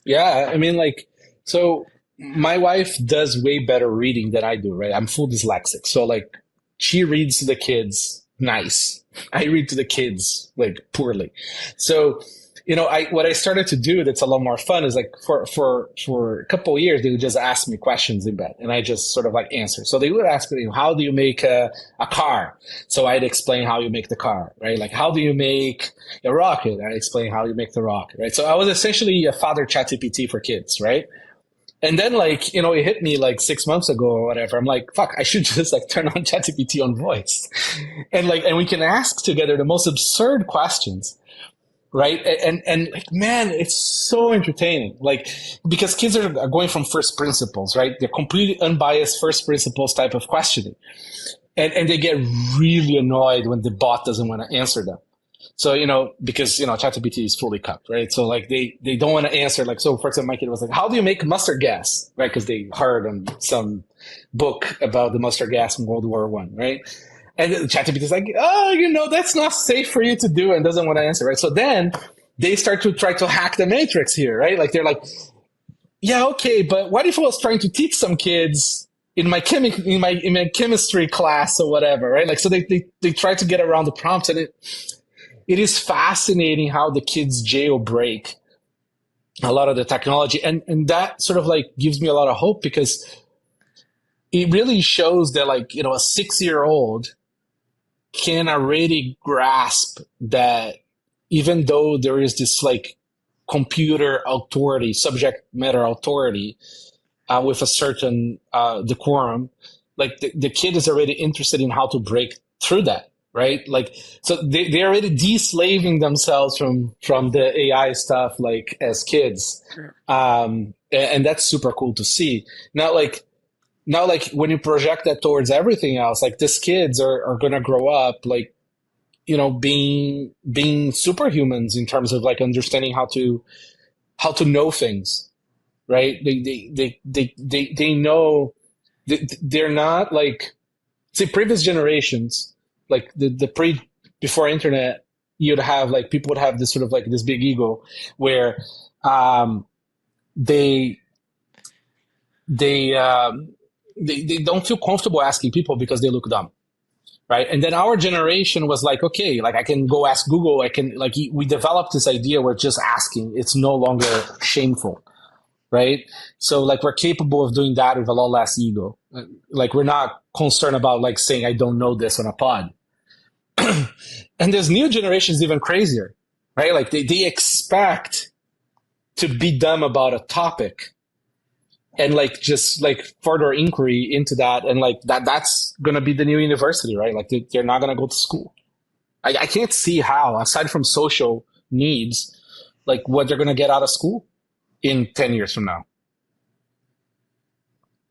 Yeah. I mean, like, so my wife does way better reading than I do, right? I'm full dyslexic. So like she reads to the kids nice. I read to the kids like poorly. So, you know, what I started to do that's a lot more fun is like for a couple of years, they would just ask me questions in bed and I just sort of like answer. So they would ask me, how do you make a car? So I'd explain how you make the car, right? Like, how do you make a rocket? I'd explain how you make the rocket, right? So I was essentially a father ChatGPT for kids, right? And then like, you know, it hit me like 6 months ago or whatever. I'm like, fuck, I should just like turn on ChatGPT on voice. And we can ask together the most absurd questions. Right. And like, man, it's so entertaining. Like, because kids are going from first principles, right? They're completely unbiased first principles type of questioning. And they get really annoyed when the bot doesn't want to answer them. So, because, ChatGPT is fully cupped, right? So like they don't want to answer, like, so for example, my kid was like, how do you make mustard gas? Right? Because they heard on some book about the mustard gas in World War I, right? And ChatGPT is like, oh, that's not safe for you to do, and doesn't want to answer, right? So then they start to try to hack the matrix here, right? Like they're like, yeah, okay, but what if I was trying to teach some kids in my chemistry class or whatever, right? Like, so they try to get around the prompts, and it is fascinating how the kids jailbreak a lot of the technology, and that sort of like gives me a lot of hope, because it really shows that, like, a 6-year-old can already grasp that even though there is this like computer authority, subject matter authority, with a certain decorum, like the kid is already interested in how to break through that, right? Like, so they're already de-slaving themselves from the AI stuff, like, as kids. And that's super cool to see. Now, like when you project that towards everything else, like these kids are going to grow up, like, being superhumans in terms of like understanding how to know things, right? They know, they're not like, see, previous generations, like the before internet, you'd have like, people would have this sort of like this big ego where they don't feel comfortable asking people because they look dumb, right? And then our generation was like, okay, like I can go ask Google. I can, like, we developed this idea where just asking, it's no longer shameful, right? So like we're capable of doing that with a lot less ego. Like we're not concerned about like saying I don't know this on a pod. And this new generation is even crazier, right? Like they expect to be dumb about a topic, and like just like further inquiry into that, and like that's gonna be the new university, right? Like they're not gonna go to school. I can't see how, aside from social needs, like what they're gonna get out of school in 10 years from now.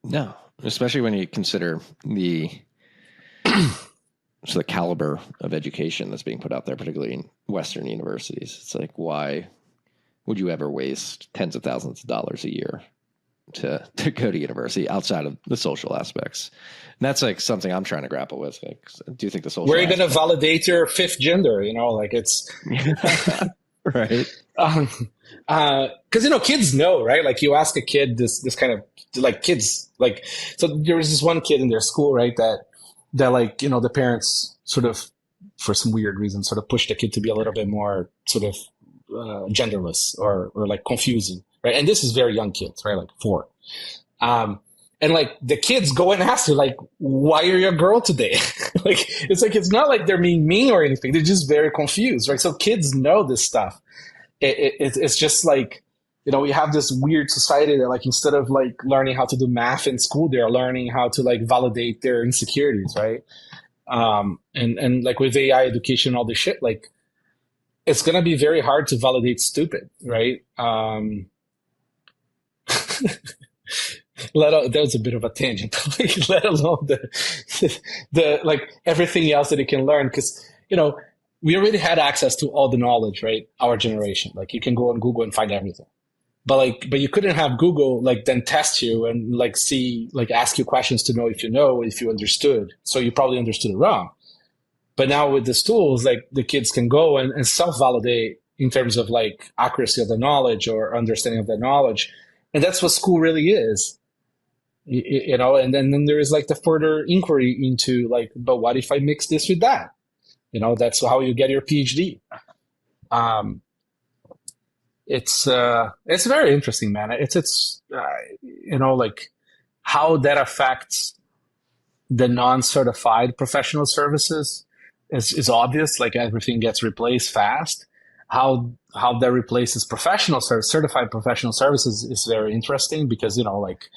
No, especially when you consider the caliber of education that's being put out there, particularly in Western universities. It's like, why would you ever waste tens of thousands of dollars a year to go to university outside of the social aspects? And that's like something I'm trying to grapple with. Like, do you think the social where are you going to validate your fifth gender? Like it's right. Because kids know, right? Like you ask a kid this kind of, like, kids, like, so there was this one kid in their school, right, that like, the parents sort of, for some weird reason, sort of pushed the kid to be a little bit more sort of genderless or like confusing, right? And this is very young kids, right? Like 4. And like the kids go and ask her, like, why are you a girl today? Like, it's not like they're being mean or anything. They're just very confused, right? So kids know this stuff. It's just like, we have this weird society that, like, instead of like learning how to do math in school, they're learning how to like validate their insecurities, right? And like with AI education, all this shit, like, it's going to be very hard to validate stupid, right? That was a bit of a tangent, let alone the like everything else that you can learn. Because, we already had access to all the knowledge, right? Our generation, like you can go on Google and find everything. But you couldn't have Google like then test you and like see, like ask you questions to know if you understood. So you probably understood it wrong. But now with these tools, like the kids can go and self-validate in terms of like accuracy of the knowledge or understanding of the knowledge. And that's what school really is, and then there is like the further inquiry into like, but what if I mix this with that? That's how you get your PhD. It's very interesting, man. It's like how that affects the non-certified professional services is obvious. Like everything gets replaced fast. How that replaces certified professional services is very interesting, because like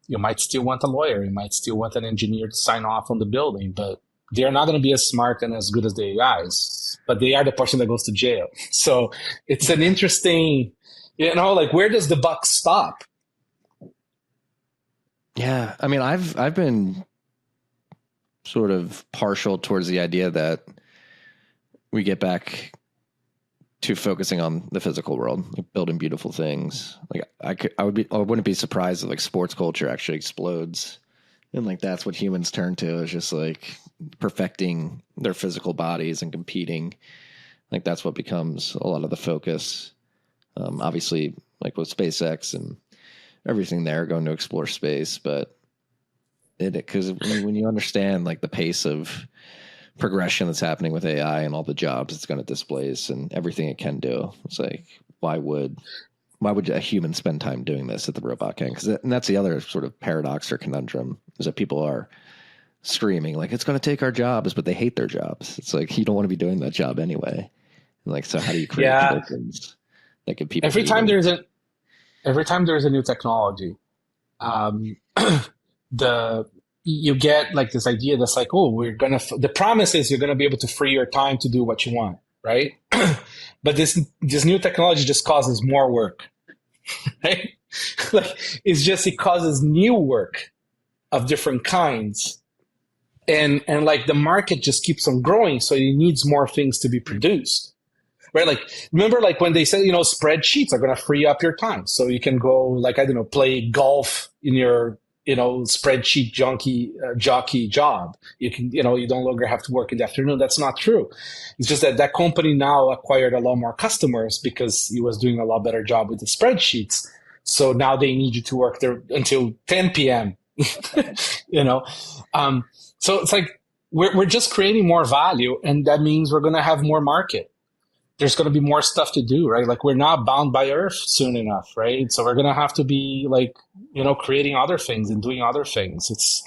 you might still want a lawyer, you might still want an engineer to sign off on the building, but they're not going to be as smart and as good as the AIs, but they are the person that goes to jail. So it's an interesting, like, where does the buck stop? Yeah. I mean, I've been sort of partial towards the idea that we get back to focusing on the physical world, like building beautiful things. Like I wouldn't be surprised if like sports culture actually explodes, and like that's what humans turn to, is just like perfecting their physical bodies and competing. Like that's what becomes a lot of the focus. Obviously, like with SpaceX and everything there, going to explore space, but because when you understand like the pace of progression that's happening with AI and all the jobs it's going to displace and everything it can do, it's like why would a human spend time doing this that the robot can? And that's the other sort of paradox or conundrum, is that people are screaming like it's going to take our jobs, but they hate their jobs. It's like you don't want to be doing that job anyway. And like, so how do you create conditions that give people every time there's a new technology, you get like this idea that's like, oh, the promise is you're gonna be able to free your time to do what you want, right? But this new technology just causes more work, right? Like it causes new work of different kinds, and like the market just keeps on growing, so it needs more things to be produced, right? Like remember, like when they said, spreadsheets are gonna free up your time, so you can go like play golf in your spreadsheet jockey job. You can, you no longer have to work in the afternoon. That's not true. It's just that company now acquired a lot more customers because he was doing a lot better job with the spreadsheets. So now they need you to work there until 10 p.m. So it's like we're just creating more value, and that means we're going to have more market. There's going to be more stuff to do, right? Like we're not bound by Earth soon enough, right? So we're going to have to be like, creating other things and doing other things.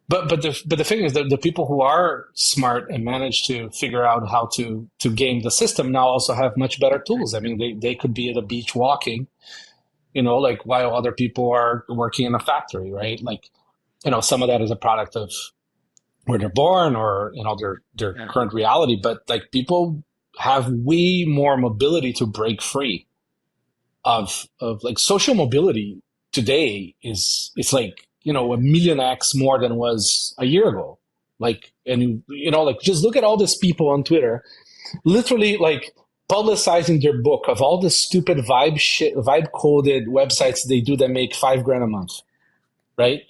But the thing is that the people who are smart and manage to figure out how to game the system now also have much better tools. I mean, they could be at a beach walking, like while other people are working in a factory, right? Like, some of that is a product of where they're born or, their current reality. But like people have way more mobility to break free of like social mobility today it's like, a million X more than was a year ago. Like, and like just look at all these people on Twitter, literally like publicizing their book of all the stupid vibe coded websites they do that make $5,000 a month. Right.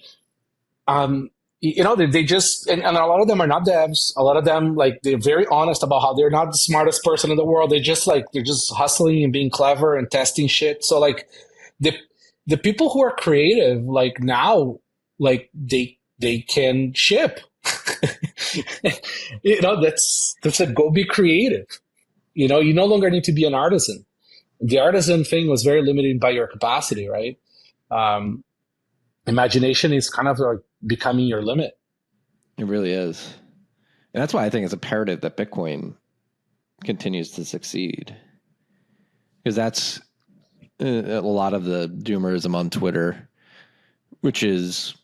They just, and a lot of them are not devs. A lot of them, like, they're very honest about how they're not the smartest person in the world. They're just hustling and being clever and testing shit. So like the people who are creative, like now, like they can ship, that's a go be creative. You no longer need to be an artisan. The artisan thing was very limited by your capacity, right? Imagination is kind of like becoming your limit. It really is. And that's why I think it's imperative that Bitcoin continues to succeed. Because that's a lot of the doomerism on Twitter, which is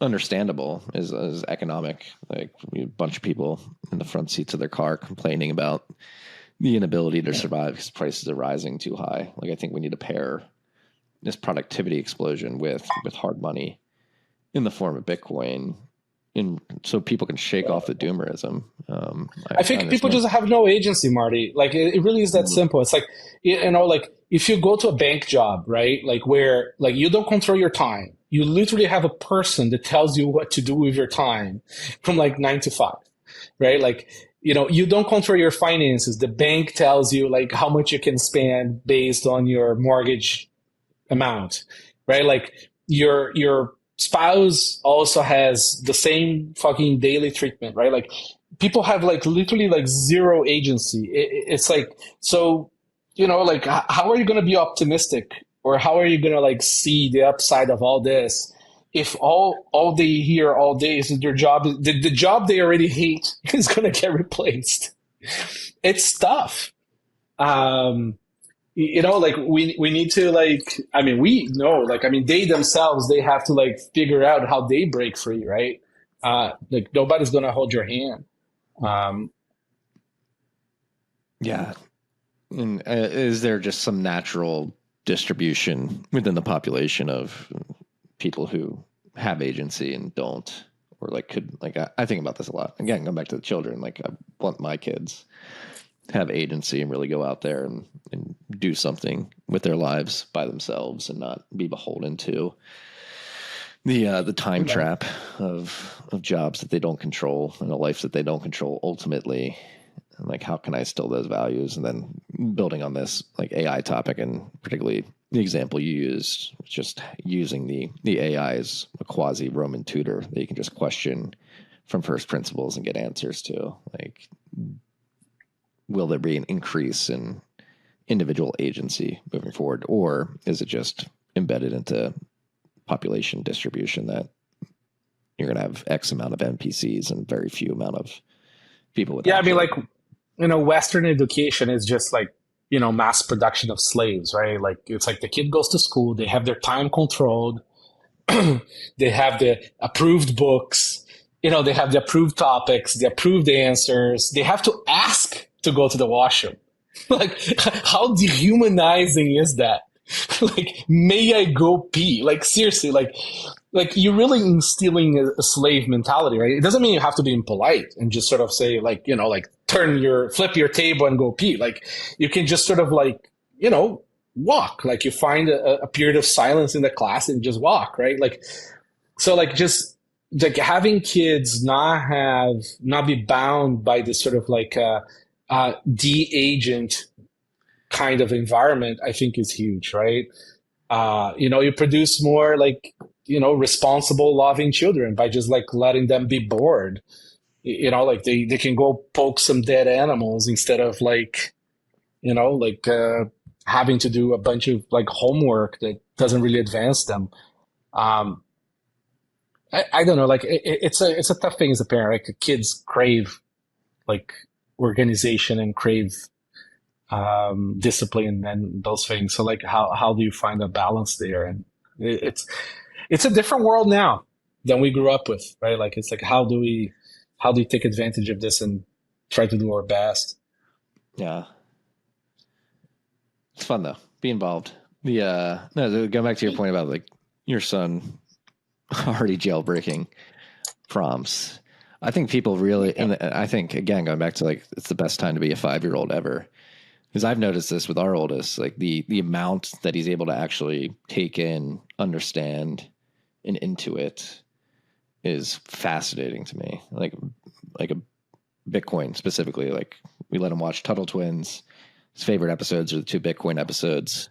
understandable, is economic. Like a bunch of people in the front seats of their car complaining about the inability to survive because prices are rising too high. Like I think we need to pair this productivity explosion with hard money in the form of Bitcoin, so people can shake off the doomerism. I think people just have no agency, Marty. Like it really is that simple. It's like, like if you go to a bank job, right? Like where like you don't control your time. You literally have a person that tells you what to do with your time from like 9 to 5, right? Like, you don't control your finances. The bank tells you like how much you can spend based on your mortgage amount, right? Like your spouse also has the same fucking daily treatment, right? Like people have like literally like zero agency. It's like, so, like how are you going to be optimistic, or how are you going to like see the upside of all this if all they hear all day is that their job, the job they already hate is going to get replaced? It's tough. Like we need to like, we know, like, they themselves, they have to like figure out how they break free, right? Like nobody's going to hold your hand. Yeah. And is there just some natural distribution within the population of people who have agency and don't? or like could like I think about this a lot. Again, going back to the children, like I want my kids to have agency and really go out there and do something with their lives by themselves and not be beholden to the time trap of jobs that they don't control and a life that they don't control ultimately. And like, how can I instill those values? And then building on this like AI topic, and particularly the example you used, just using the AI as a quasi Roman tutor that you can just question from first principles and get answers to. Like, will there be an increase in individual agency moving forward, or is it just embedded into population distribution that you're going to have X amount of NPCs and very few amount of people with? Yeah, I mean, like, Western education is just like, mass production of slaves, right? Like, it's like the kid goes to school, they have their time controlled, they have the approved books, they have the approved topics, the approved answers, they have to ask to go to the washroom. Like, how dehumanizing is that? Like, may I go pee? Like, seriously, like you're really instilling a slave mentality, right? It doesn't mean you have to be impolite and just sort of say like, like flip your table and go pee. Like, you can just sort of like, walk. Like, you find a period of silence in the class and just walk, right? Like, so like just like having kids not be bound by this sort of like de-agent kind of environment, I think is huge, right? You produce more like, responsible, loving children by just like letting them be bored. Like they can go poke some dead animals instead of like, having to do a bunch of like homework that doesn't really advance them. I don't know, like it's a tough thing as a parent. Like, kids crave like organization and crave discipline and those things. So like, how do you find a balance there? And it's a different world now than we grew up with, right? Like, it's like, how do we take advantage of this and try to do our best? Yeah. It's fun though. Be involved. No, go back to your point about like your son already jailbreaking prompts. I think people really, and I think again, going back to like, it's the best time to be a 5-year-old ever. Because I've noticed this with our oldest, like the amount that he's able to actually take in, understand, and intuit is fascinating to me. Like a Bitcoin specifically, like we let him watch Tuttle Twins. His favorite episodes are the 2 Bitcoin episodes,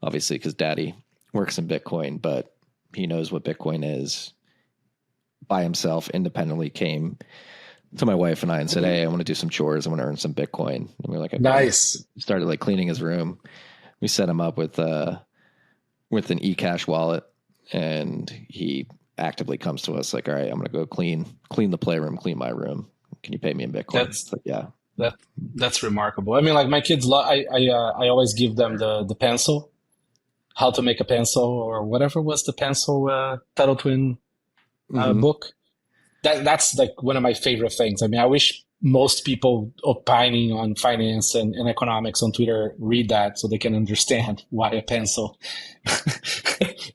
obviously because Daddy works in Bitcoin, but he knows what Bitcoin is. By himself, independently came to my wife and I and said, "Hey, I want to do some chores. I want to earn some Bitcoin." And we were like, okay. Nice. Started like cleaning his room. We set him up with an eCash wallet, and he actively comes to us like, "All right, I'm going to go clean the playroom, clean my room. Can you pay me in Bitcoin?" That's like, yeah. That's remarkable. I mean, like my kids, I always give them the pencil, how to make a pencil, or whatever was the pencil Tuttle Twin book. That's like one of my favorite things. I mean, I wish most people opining on finance and economics on Twitter read that so they can understand why a pencil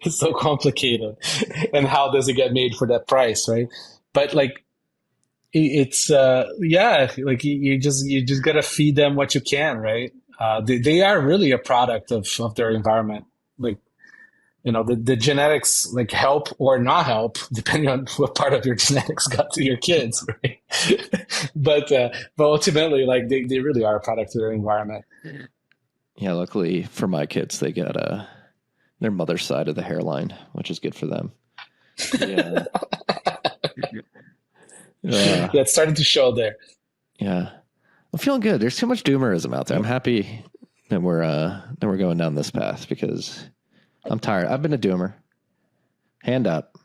is so complicated and how does it get made for that price, right? But like, it's like you just gotta feed them what you can, right? They are really a product of their environment. Like, the genetics like help or not help depending on what part of your genetics got to your kids, right? but ultimately, like they really are a product of their environment. Yeah, luckily for my kids, they got their mother's side of the hairline, which is good for them. Yeah. Yeah, it's starting to show there. Yeah, I'm feeling good. There's too much doomerism out there. I'm happy that we're going down this path because I'm tired. I've been a doomer. Hand up.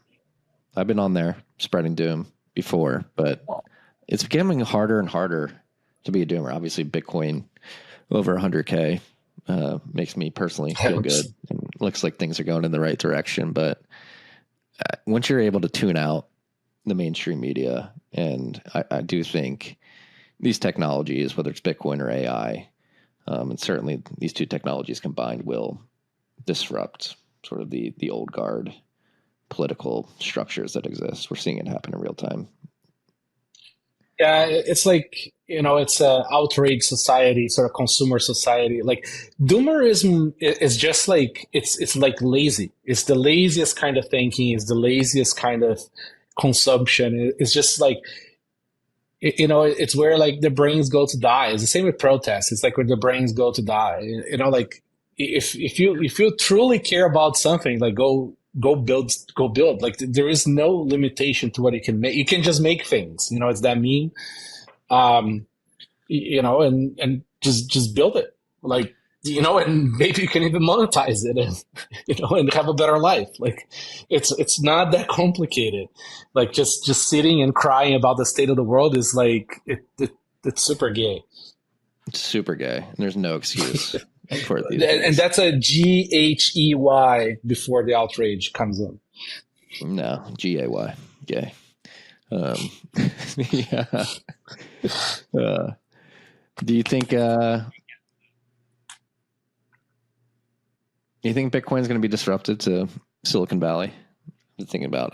I've been on there spreading doom before, but it's becoming harder and harder to be a doomer. Obviously, Bitcoin over 100K makes me personally feel good. And looks like things are going in the right direction. But once you're able to tune out the mainstream media, and I do think these technologies, whether it's Bitcoin or AI, and certainly these 2 technologies combined will disrupt sort of the old guard political structures that exist. We're seeing it happen in real time. Yeah, it's like, it's a outrage society, sort of consumer society. Like doomerism is just like, it's like lazy. It's the laziest kind of thinking. It's the laziest kind of consumption. It's just like, it's where like the brains go to die. It's the same with protests. It's like where the brains go to die. Like if you truly care about something, like go build. Like there is no limitation to what you can make. You can just make things. It's that mean. And just build it. Like and maybe you can even monetize it, and and have a better life. Like it's not that complicated. Like just sitting and crying about the state of the world is like it's super gay. It's super gay, and there's no excuse for it. And that's a GHEY before the outrage comes in. No, GAY, gay. Yeah. Do you think Bitcoin is going to be disrupted to Silicon Valley? I'm thinking about.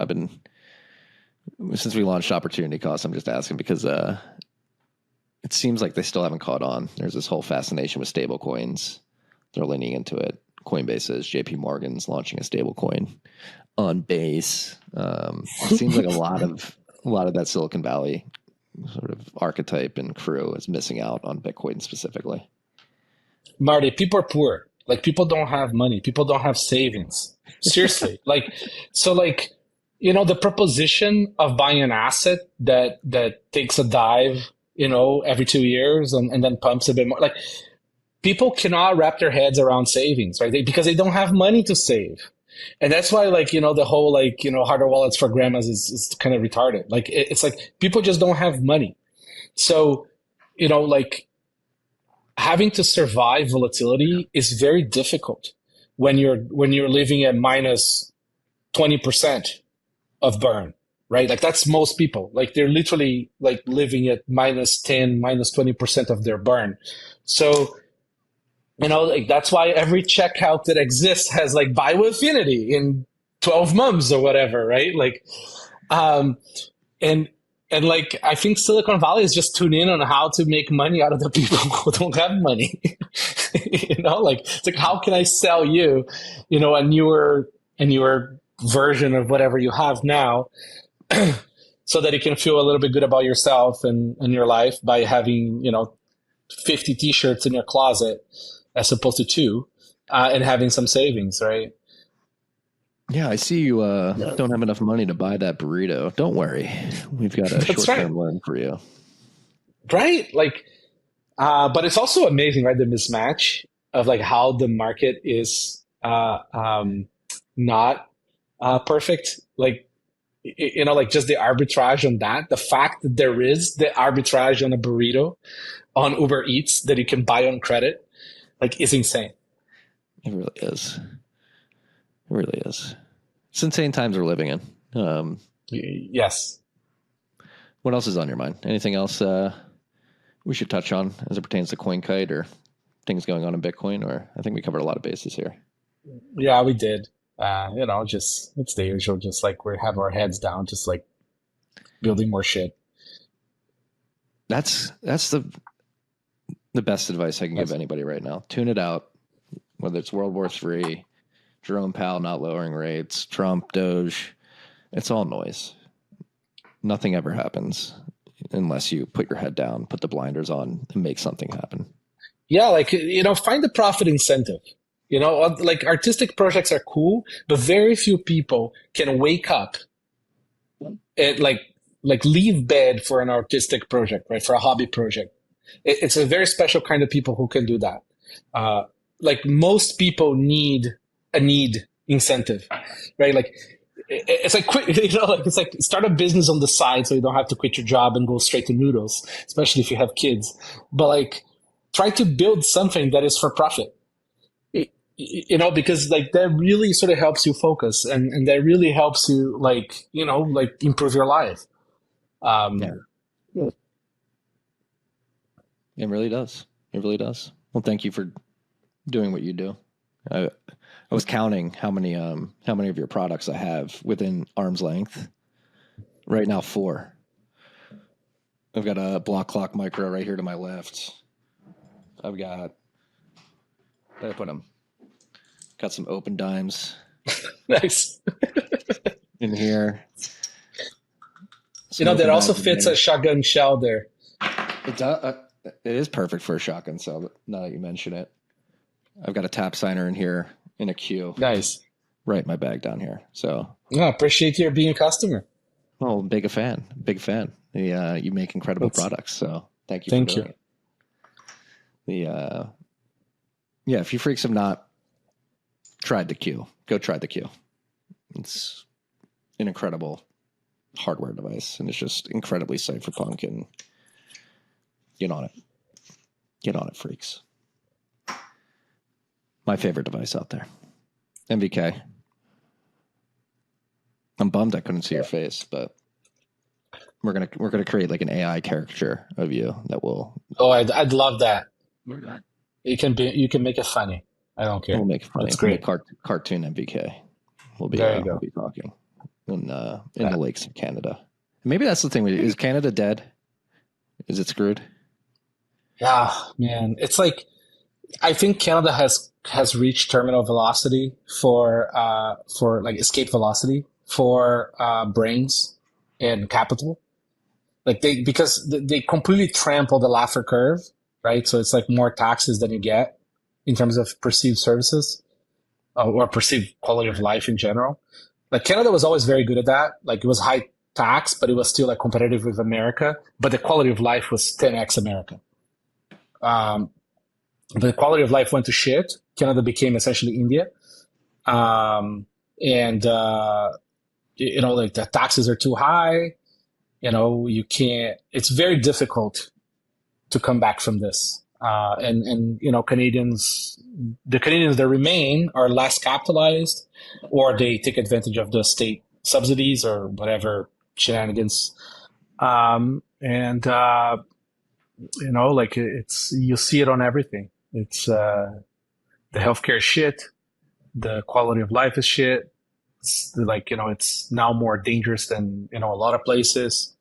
Since we launched Opportunity Cost, I'm just asking because it seems like they still haven't caught on. There's this whole fascination with stable coins. They're leaning into it. Coinbase is. JP Morgan's launching a stable coin on Base. It seems like a lot of that Silicon Valley sort of archetype and crew is missing out on Bitcoin specifically. Marty, people are poor. Like people don't have money. People don't have savings. Seriously. The proposition of buying an asset that takes a dive, every 2 years and then pumps a bit more. Like people cannot wrap their heads around savings, right? Because they don't have money to save. And that's why, the whole, hardware wallets for grandmas is kind of retarded. Like, it's like people just don't have money. So, having to survive volatility is very difficult when you're living at minus 20% of burn, right? Like, that's most people. Like, they're literally, living at minus 10, minus 20% of their burn. So, that's why every checkout that exists has buy with Affinity in 12 months or whatever, right? And I think Silicon Valley is just tuned in on how to make money out of the people who don't have money. It's like, how can I sell you, a newer version of whatever you have now, so that you can feel a little bit good about yourself and your life by having, 50 t-shirts in your closet as opposed to 2, and having some savings, right? Yeah, I see you don't have enough money to buy that burrito. Don't worry. We've got a short-term loan for you. Right? But it's also amazing, right? The mismatch of how the market is not perfect. Just the arbitrage on that. The fact that there is the arbitrage on a burrito on Uber Eats that you can buy on credit, is insane. It really is. It really is. It's insane times we're living in. Yes. What else is on your mind? Anything else we should touch on as it pertains to Coinkite or things going on in Bitcoin? Or I think we covered a lot of bases here. Yeah, we did. Just it's the usual. Just we have our heads down, just building more shit. That's the best advice I can give anybody right now. Tune it out. Whether it's World War III, Jerome Powell not lowering rates, Trump, Doge, it's all noise. Nothing ever happens unless you put your head down, put the blinders on, and make something happen. Yeah, find the profit incentive. Artistic projects are cool, but very few people can wake up and leave bed for an artistic project, right? For a hobby project. It's a very special kind of people who can do that. Most people need a need incentive, right? It's start a business on the side so you don't have to quit your job and go straight to noodles, especially if you have kids. But try to build something that is for profit. Because that really sort of helps you focus and that really helps you improve your life. Yeah. It really does. It really does. Well, thank you for doing what you do. I was counting how many of your products I have within arm's length. Right now, 4. I've got a block clock micro right here to my left. I've got, where did I put them? Got some open dimes Nice. in here. That also fits a shotgun shell there. It is perfect for a shotgun cell, now that you mention it. I've got a tap signer in here in a queue. Nice. Right in my bag down here. So I appreciate you being a customer. Oh, big fan. You make incredible products. So thank you. Thank you. If you freaks have not tried the Q, go try the Q. It's an incredible hardware device, and it's just incredibly cypherpunk. And get on it, freaks. My favorite device out there, NVK. I'm bummed I couldn't see your face, but we're gonna create like an AI caricature of you that will. Oh, I'd love that. You can make it funny. I don't care. We'll make it funny. That's great. Cartoon NVK. We'll be talking in the lakes of Canada. Maybe that's the thing. Is Canada dead? Is it screwed? Yeah, man. It's like I think Canada has reached terminal velocity for like escape velocity for brains and capital. Like because they completely trample the Laffer curve, right? So it's like more taxes than you get in terms of perceived services or perceived quality of life in general. Like Canada was always very good at that. Like it was high tax, but it was still like competitive with America. But the quality of life was 10x America. The quality of life went to shit. Canada became essentially India. Like the taxes are too high. You can't, it's very difficult to come back from this. Canadians that remain are less capitalized, or they take advantage of the state subsidies or whatever shenanigans. It's, you see it on everything. It's, the healthcare is shit. The quality of life is shit. It's it's now more dangerous than, a lot of places.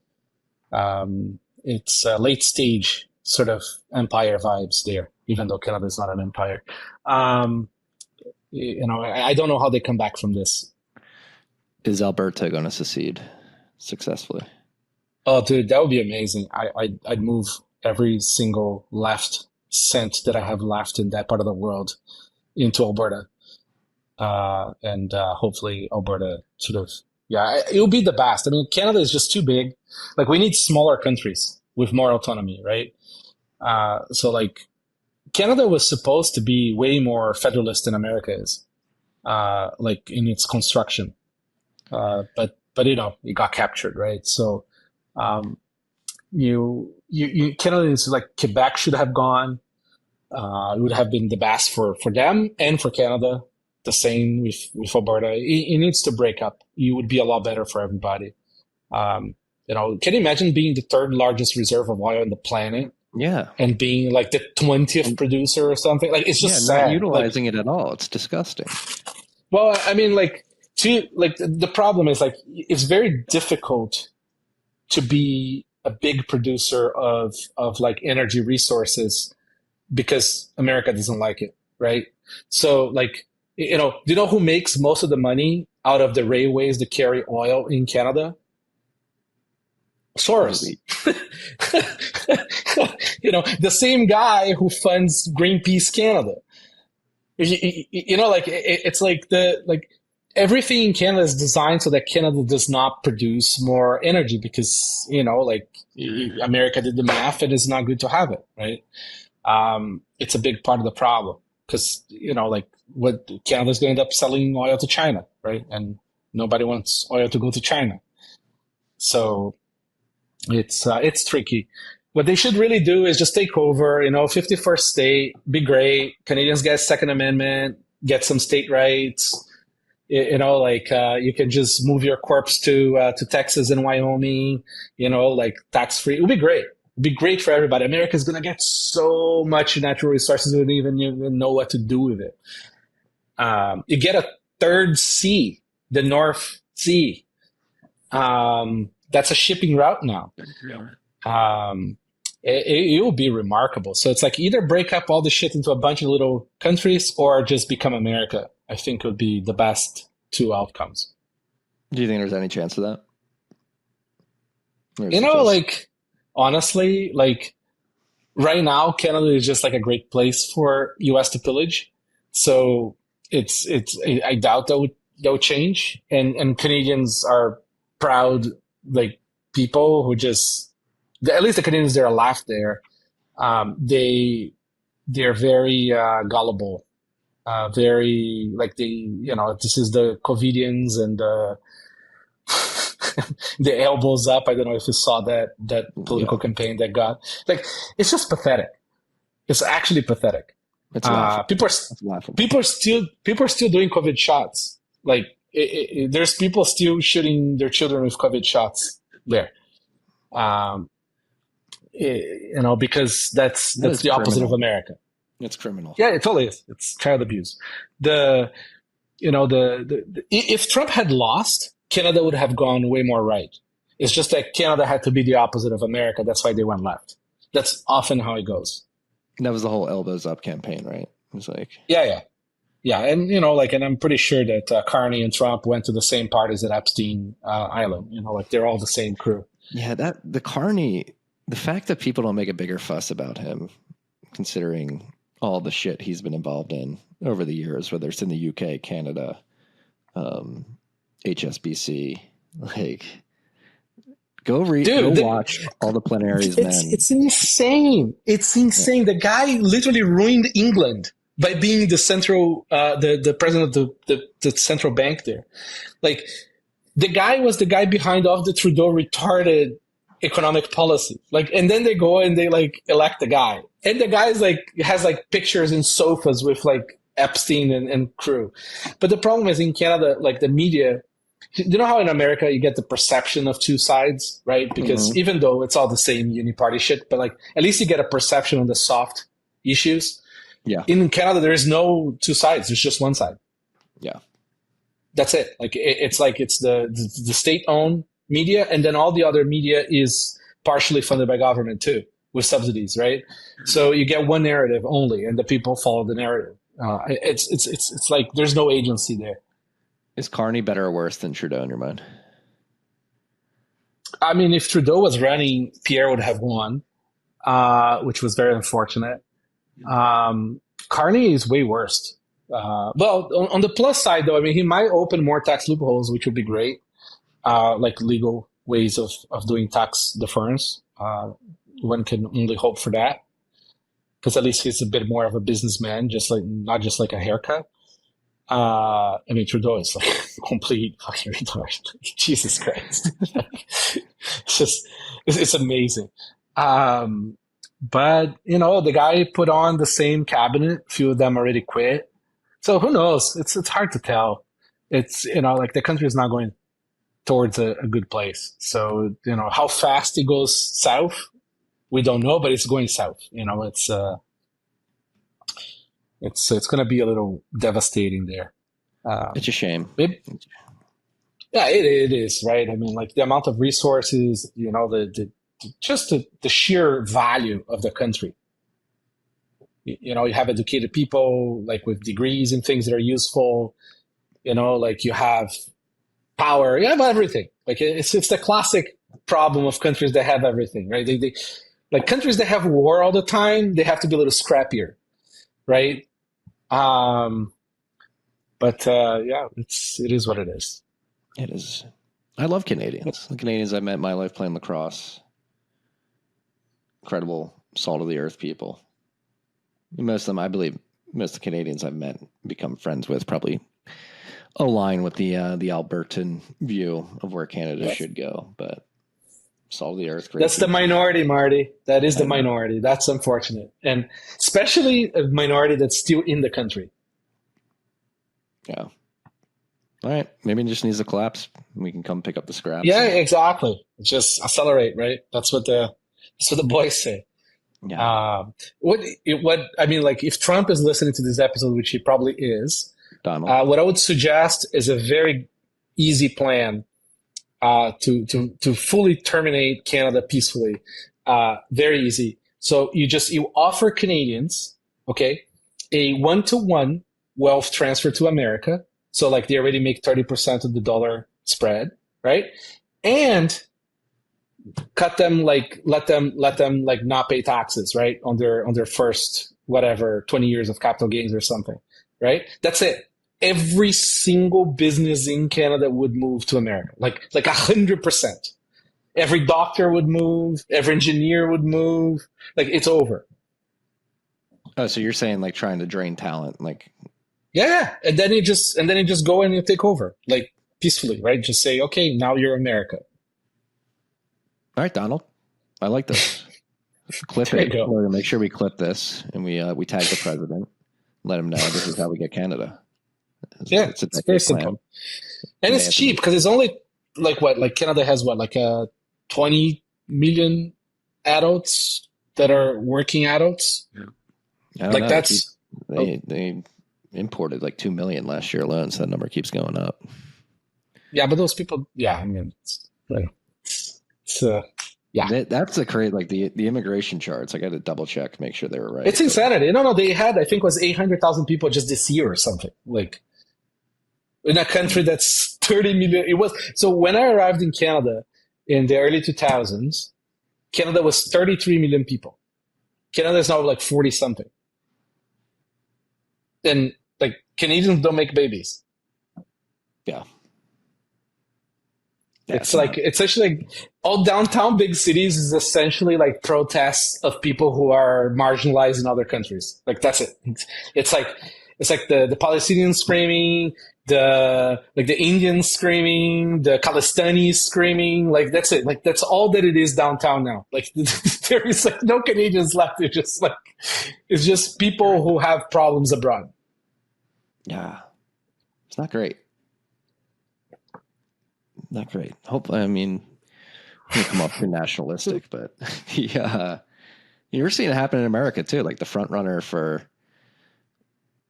It's late stage sort of empire vibes there, even though Canada is not an empire. I don't know how they come back from this. Is Alberta going to secede successfully? Oh, dude, that would be amazing. I'd move every single left cent that I have left in that part of the world into Alberta. Hopefully Alberta it will be the best. I mean, Canada is just too big. Like we need smaller countries with more autonomy, right? Canada was supposed to be way more federalist than America is, in its construction. But it got captured, right? So, Canada is like Quebec should have gone. It would have been the best for them and for Canada. The same with Alberta. It needs to break up. It would be a lot better for everybody. Can you imagine being the third largest reserve of oil on the planet? Yeah. And being like the 20th producer or something? Like it's just sad. Not utilizing it at all. It's disgusting. Well, I mean, the problem is it's very difficult to be a big producer of energy resources because America doesn't like it, right? So do you know who makes most of the money out of the railways that carry oil in Canada? Soros. The same guy who funds Greenpeace Canada. It's everything in Canada is designed so that Canada does not produce more energy because, America did the math and it's not good to have it, right? It's a big part of the problem because, what Canada's going to end up selling oil to China, right? And nobody wants oil to go to China. So it's tricky. What they should really do is just take over, 51st state, be great. Canadians get Second Amendment, get some state rights. You can just move your corpse to Texas and Wyoming, tax free. It would be great. It'd be great for everybody. America's going to get so much natural resources we don't even know what to do with it. You get a third sea, the North Sea. That's a shipping route now. It will be remarkable. So it's like either break up all the shit into a bunch of little countries or just become America. I think would be the best two outcomes. Do you think there's any chance of that? You know, like, honestly, like right now, Canada is just like a great place for US to pillage. So I doubt that would change. And Canadians are proud, like, people who just, at least the Canadians that are left there, they're very gullible, very like this is the COVIDians and the elbows up. I don't know if you saw that political campaign that got, like, it's just pathetic. It's actually pathetic. It's people are still doing COVID shots. Like there's people still shooting their children with COVID shots there. Because that's the opposite of America. It's criminal. Yeah, it totally is. It's child abuse. If Trump had lost, Canada would have gone way more right. It's just that Canada had to be the opposite of America. That's why they went left. That's often how it goes. That was the whole elbows up campaign, right? It was like, yeah. And and I'm pretty sure that Carney and Trump went to the same parties at Epstein Island. They're all the same crew. Yeah, the Carney. The fact that people don't make a bigger fuss about him, considering all the shit he's been involved in over the years, whether it's in the UK, Canada, HSBC, like, go watch all the plenaries, man. It's insane. It's insane. Yeah. The guy literally ruined England by being the central, the president of the central bank there. Like, the guy was the guy behind all the Trudeau retarded economic policy. Like, and then they go and they like elect the guy, and the guy is like has like pictures and sofas with like Epstein and crew. But the problem is in Canada, like the media, you know how in America you get the perception of two sides, right? Because even though it's all the same uni-party shit, but like at least you get a perception on the soft issues. Yeah. In Canada, there is no two sides. There's just one side. Yeah. That's it. Like it's the state-owned media, and then all the other media is partially funded by government too, with subsidies, right? So you get one narrative only, and the people follow the narrative. It's like there's no agency there. Is Carney better or worse than Trudeau in your mind? I mean, if Trudeau was running, Pierre would have won, which was very unfortunate. Carney is way worse. Well, on the plus side, though, I mean, he might open more tax loopholes, which would be great. Like legal ways of doing tax deference. One can only hope for that, because at least he's a bit more of a businessman, not just like a haircut. I mean, Trudeau is like complete fucking retard. Jesus Christ. It's amazing. But the guy put on the same cabinet. A few of them already quit. So who knows? It's hard to tell. It's, like the country is not going towards a good place. So, how fast it goes south, we don't know, but it's going south. It's going to be a little devastating there. It's a shame. Yeah, it is, right? I mean, like the amount of resources, the sheer value of the country. You have educated people like with degrees and things that are useful. Like you have power, you have everything. Like it's the classic problem of countries that have everything, right? They like countries that have war all the time, they have to be a little scrappier, right? But it is what it is. It is. I love Canadians. The Canadians I met in my life playing lacrosse. Incredible, salt of the earth people. Most of them, I believe, most of the Canadians I've met, become friends with, probably align with the Albertan view of where Canada should go. But salt of the earth. That's the minority, Marty. That is the minority. That's unfortunate. And especially a minority that's still in the country. Yeah. All right. Maybe it just needs to collapse. We can come pick up the scraps. Yeah, exactly. Just accelerate, right? That's what the boys say. Yeah. What I mean, like if Trump is listening to this episode, which he probably is, Donald? What I would suggest is a very easy plan to fully terminate Canada peacefully. Very easy. So you offer Canadians, okay, a 1-to-1 wealth transfer to America. So like they already make 30% of the dollar spread, right? And cut them like let them like not pay taxes, right? On their first whatever 20 years of capital gains or something, right? That's it. Every single business in Canada would move to America, like 100%. Every doctor would move, every engineer would move. Like it's over. Oh, so you're saying like trying to drain talent, like Yeah, and then you just go and you take over, like peacefully, right? Just say, okay, now you're America. all right, Donald, I like this. Clip There you it. go. We're gonna make sure we clip this and we tag the president, let him know this is how we get Canada. Yeah, it's very simple, and it's cheap because it's only like what, like Canada has what, like 20 million adults that are working adults. I don't Like know. that's They imported like 2 million last year alone, so that number keeps going up. yeah, but those people, yeah, I mean, yeah. That's the crazy, like the immigration charts. I got to double check, make sure they were right. It's insanity. No, they had, I think it was 800,000 people just this year or something. Like in a country that's 30 million. It was, so when I arrived in Canada in the early 2000s, Canada was 33 million people. Canada is now like 40 something. And like Canadians don't make babies. Yeah. It's actually like all downtown big cities is essentially like protests of people who are marginalized in other countries. Like that's it. It's like the Palestinians screaming, the Indians screaming, the Khalistanis screaming. Like that's it. Like that's all that it is downtown now. Like there is like no Canadians left. It's just people who have problems abroad. Yeah. It's not great. Not great. I mean, we come off too nationalistic, but yeah, you're seeing it happen in America too. Like the front runner for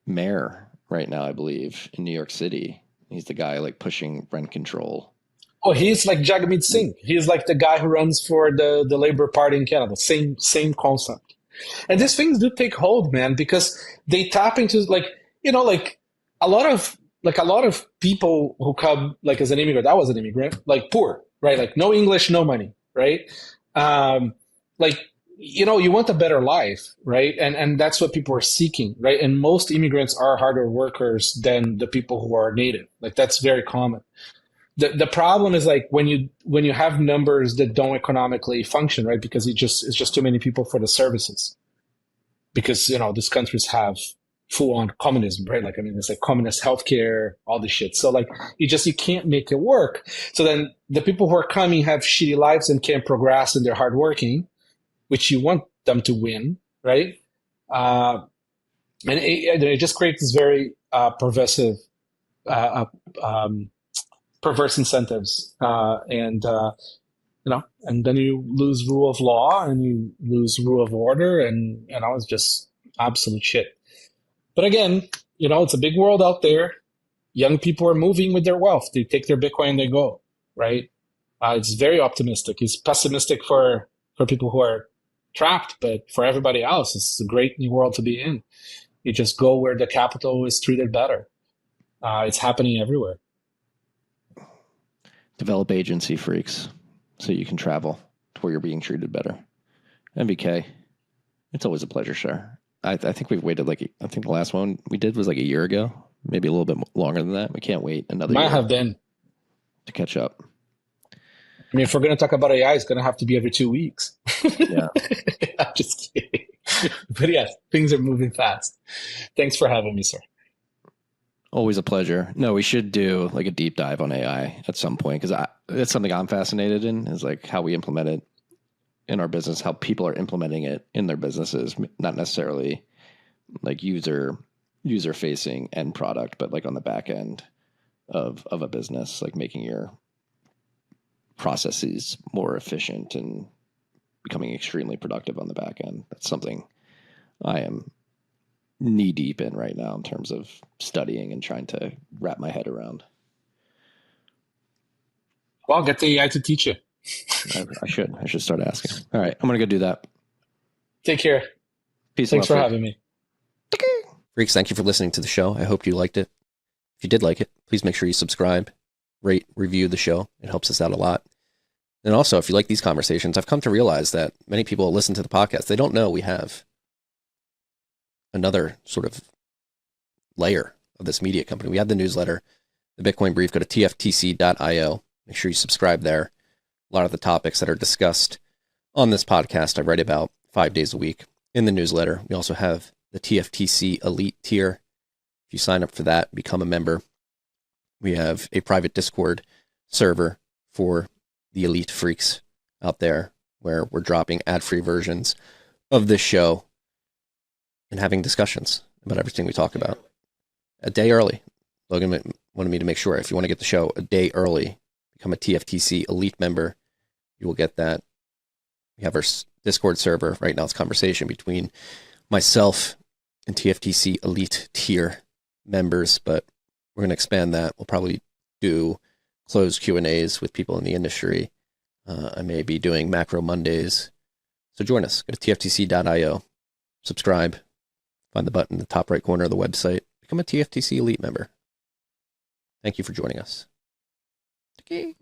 mayor right now, I believe, in New York City. He's the guy like pushing rent control. Oh, he's like Jagmeet Singh. He's like the guy who runs for the Labour Party in Canada. Same concept. And these things do take hold, man, because they tap into like a lot of people who come like as an immigrant. I was an immigrant, like poor, right? Like no English, no money, right? Like you want a better life, right? And that's what people are seeking, right? And most immigrants are harder workers than the people who are native. Like that's very common. The problem is like when you have numbers that don't economically function, right? Because it's just too many people for the services. Because these countries have full on communism, right? Like I mean, it's like communist healthcare, all this shit. So like you can't make it work. So then the people who are coming have shitty lives and can't progress, and they're hardworking, which you want them to win, right? And it just creates this very perverse incentives, and then you lose rule of law and you lose rule of order, and it's just absolute shit. But again, it's a big world out there. Young people are moving with their wealth. They take their Bitcoin and they go, right? It's very optimistic. It's pessimistic for people who are trapped, but for everybody else, it's a great new world to be in. You just go where the capital is treated better. It's happening everywhere. Develop agency freaks so you can travel to where you're being treated better. NVK, it's always a pleasure, sir. I think we've waited I think the last one we did was like a year ago, maybe a little bit longer than that. We can't wait another year. Might have been to catch up. I mean, if we're going to talk about AI, it's going to have to be every 2 weeks. Yeah. I'm just kidding. But yes, things are moving fast. Thanks for having me, sir. Always a pleasure. No, we should do like a deep dive on AI at some point, because it's something I'm fascinated in, is like how we implement it in our business, how people are implementing it in their businesses, not necessarily like user facing end product, but like on the back end of a business, like making your processes more efficient and becoming extremely productive on the back end. That's something I am knee deep in right now in terms of studying and trying to wrap my head around. Well, get the AI to teach you. I should start asking. All right, I'm gonna go do that. Take care. Peace. Thanks for and love, having me. Freaks, thank you for listening to the show. I hope you liked it. If you did like it, please make sure you subscribe, rate, review the show. It helps us out a lot. And also, if you like these conversations, I've come to realize that many people listen to the podcast. They don't know we have another sort of layer of this media company. We have the newsletter, the Bitcoin Brief. Go to tftc.io. Make sure you subscribe there. A lot of the topics that are discussed on this podcast, I write about 5 days a week in the newsletter. We also have the TFTC Elite tier. If you sign up for that, become a member. We have a private Discord server for the elite freaks out there where we're dropping ad-free versions of this show and having discussions about everything we talk about a day early. Logan wanted me to make sure if you want to get the show a day early, become a TFTC Elite member. You will get that. We have our Discord server. Right now it's conversation between myself and TFTC Elite tier members, but we're going to expand that. We'll probably do closed Q&As with people in the industry. I may be doing Macro Mondays. So join us. Go to tftc.io. Subscribe. Find the button in the top right corner of the website. Become a TFTC Elite member. Thank you for joining us. Okay.